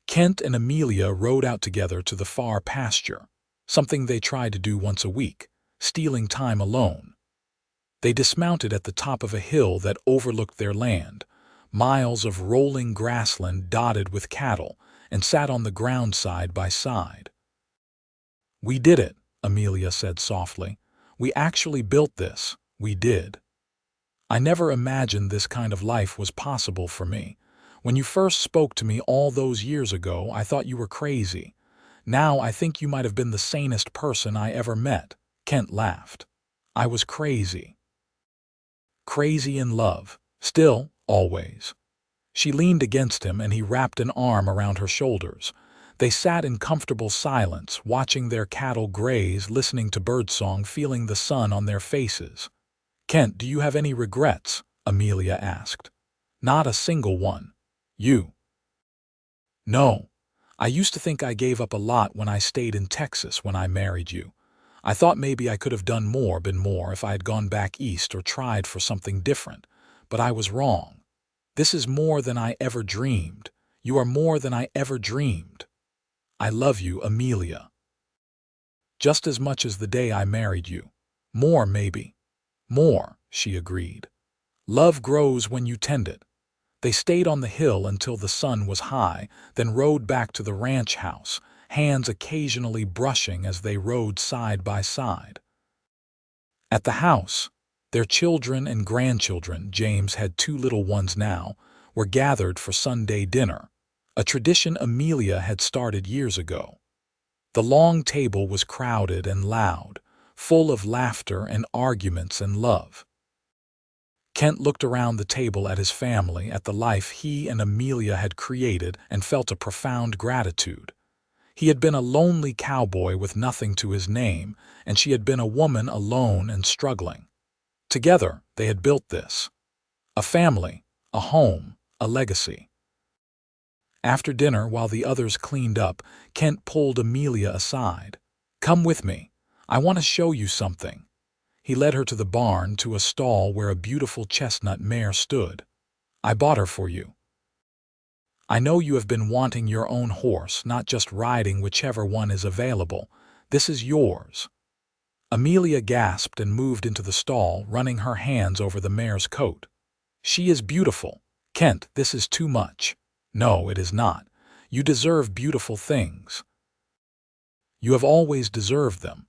Kent and Amelia rode out together to the far pasture, something they tried to do once a week, stealing time alone. They dismounted at the top of a hill that overlooked their land, miles of rolling grassland dotted with cattle, and sat on the ground side by side. "We did it," Amelia said softly. "We actually built this. We did. I never imagined this kind of life was possible for me. When you first spoke to me all those years ago, I thought you were crazy. Now I think you might have been the sanest person I ever met." Kent laughed. "I was crazy. Crazy in love. Still, always." She leaned against him and he wrapped an arm around her shoulders. They sat in comfortable silence, watching their cattle graze, listening to birdsong, feeling the sun on their faces. "Kent, do you have any regrets?" Amelia asked. "Not a single one. You?" "No. I used to think I gave up a lot when I stayed in Texas when I married you. I thought maybe I could have been more if I had gone back east or tried for something different. But I was wrong. This is more than I ever dreamed. You are more than I ever dreamed. I love you, Amelia. Just as much as the day I married you. More, maybe. More," she agreed. "Love grows when you tend it." They stayed on the hill until the sun was high, then rode back to the ranch house, hands occasionally brushing as they rode side by side. At the house, their children and grandchildren, James had 2 little ones now, were gathered for Sunday dinner, a tradition Amelia had started years ago. The long table was crowded and loud, full of laughter and arguments and love. Kent looked around the table at his family, at the life he and Amelia had created, and felt a profound gratitude. He had been a lonely cowboy with nothing to his name, and she had been a woman alone and struggling. Together, they had built this. A family, a home, a legacy. After dinner, while the others cleaned up, Kent pulled Amelia aside. "Come with me. I want to show you something." He led her to the barn, to a stall where a beautiful chestnut mare stood. "I bought her for you. I know you have been wanting your own horse, not just riding whichever one is available. This is yours." Amelia gasped and moved into the stall, running her hands over the mare's coat. "She is beautiful. Kent, this is too much." "No, it is not. You deserve beautiful things. You have always deserved them."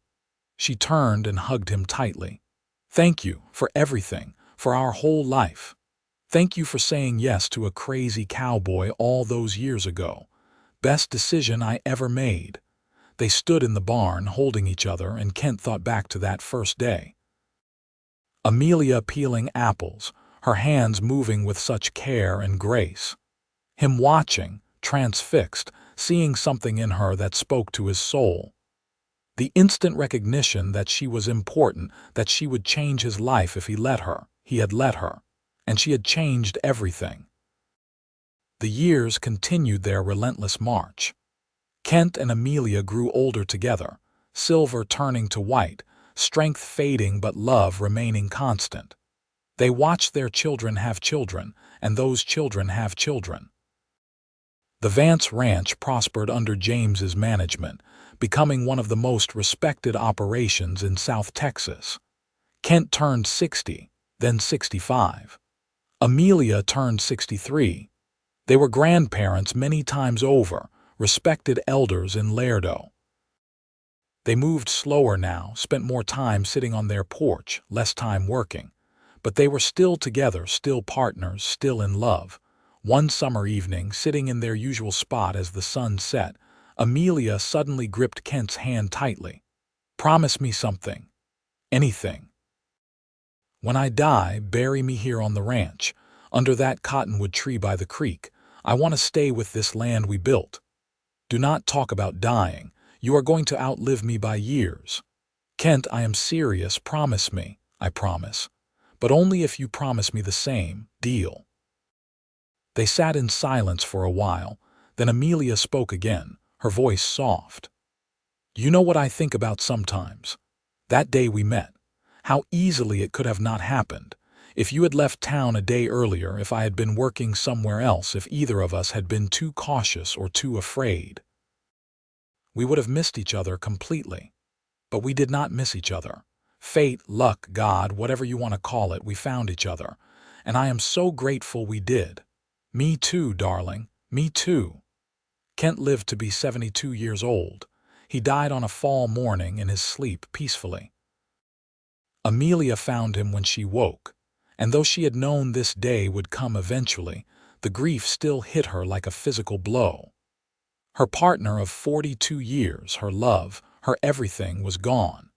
She turned and hugged him tightly. "Thank you for everything, for our whole life. Thank you for saying yes to a crazy cowboy all those years ago. Best decision I ever made." They stood in the barn, holding each other, and Kent thought back to that first day. Amelia peeling apples, her hands moving with such care and grace. Him watching, transfixed, seeing something in her that spoke to his soul. The instant recognition that she was important, that she would change his life if he let her. He had let her, and she had changed everything. The years continued their relentless march. Kent and Amelia grew older together, silver turning to white, strength fading but love remaining constant. They watched their children have children, and those children have children. The Vance Ranch prospered under James's management, becoming one of the most respected operations in South Texas. Kent turned 60, then 65. Amelia turned 63. They were grandparents many times over, respected elders in Laredo. They moved slower now, spent more time sitting on their porch, less time working. But they were still together, still partners, still in love. One summer evening, sitting in their usual spot as the sun set, Amelia suddenly gripped Kent's hand tightly. "Promise me something. Anything. When I die, bury me here on the ranch, under that cottonwood tree by the creek. I want to stay with this land we built. Do not talk about dying. You are going to outlive me by years. Kent, I am serious. Promise me." "I promise. But only if you promise me the same. Deal?" They sat in silence for a while. Then Amelia spoke again, her voice soft. "You know what I think about sometimes? That day we met. How easily it could have not happened. If you had left town a day earlier, if I had been working somewhere else, if either of us had been too cautious or too afraid. We would have missed each other completely. But we did not miss each other. Fate, luck, God, whatever you want to call it, we found each other. And I am so grateful we did. Me too, darling. Me too." Kent lived to be 72 years old. He died on a fall morning in his sleep peacefully. Amelia found him when she woke, and though she had known this day would come eventually, the grief still hit her like a physical blow. Her partner of 42 years, her love, her everything, was gone.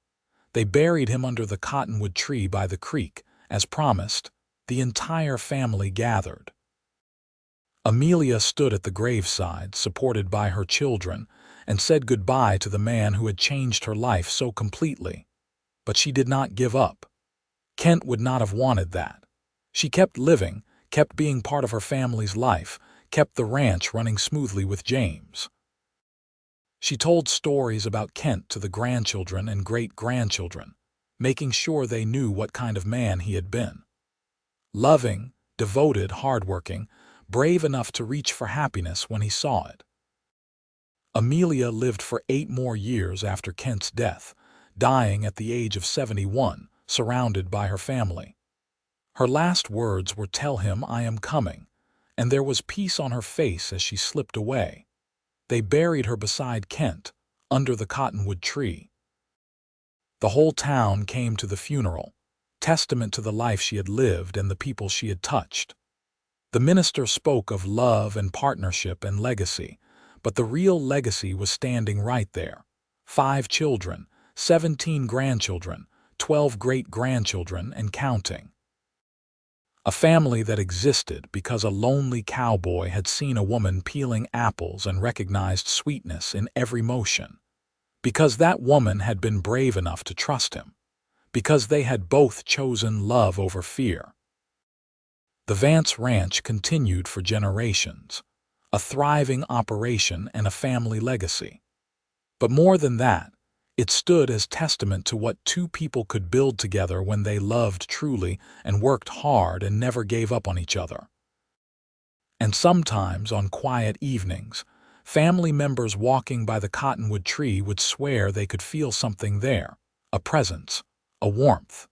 They buried him under the cottonwood tree by the creek. As promised, the entire family gathered. Amelia stood at the graveside, supported by her children, and said goodbye to the man who had changed her life so completely. But she did not give up. Kent would not have wanted that. She kept living, kept being part of her family's life, kept the ranch running smoothly with James. She told stories about Kent to the grandchildren and great-grandchildren, making sure they knew what kind of man he had been. Loving, devoted, hardworking, brave enough to reach for happiness when he saw it. Amelia lived for 8 more years after Kent's death, dying at the age of 71, surrounded by her family. Her last words were, "Tell him I am coming," and there was peace on her face as she slipped away. They buried her beside Kent, under the cottonwood tree. The whole town came to the funeral, testament to the life she had lived and the people she had touched. The minister spoke of love and partnership and legacy, but the real legacy was standing right there. 5 children, 17 grandchildren, 12 great-grandchildren, and counting. A family that existed because a lonely cowboy had seen a woman peeling apples and recognized sweetness in every motion. Because that woman had been brave enough to trust him. Because they had both chosen love over fear. The Vance Ranch continued for generations, a thriving operation and a family legacy. But more than that, it stood as testament to what 2 people could build together when they loved truly and worked hard and never gave up on each other. And sometimes, on quiet evenings, family members walking by the cottonwood tree would swear they could feel something there, a presence, a warmth.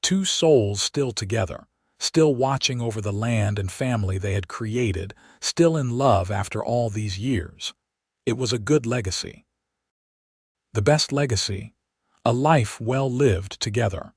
2 souls still together, still watching over the land and family they had created, still in love after all these years. It was a good legacy. The best legacy, a life well lived together.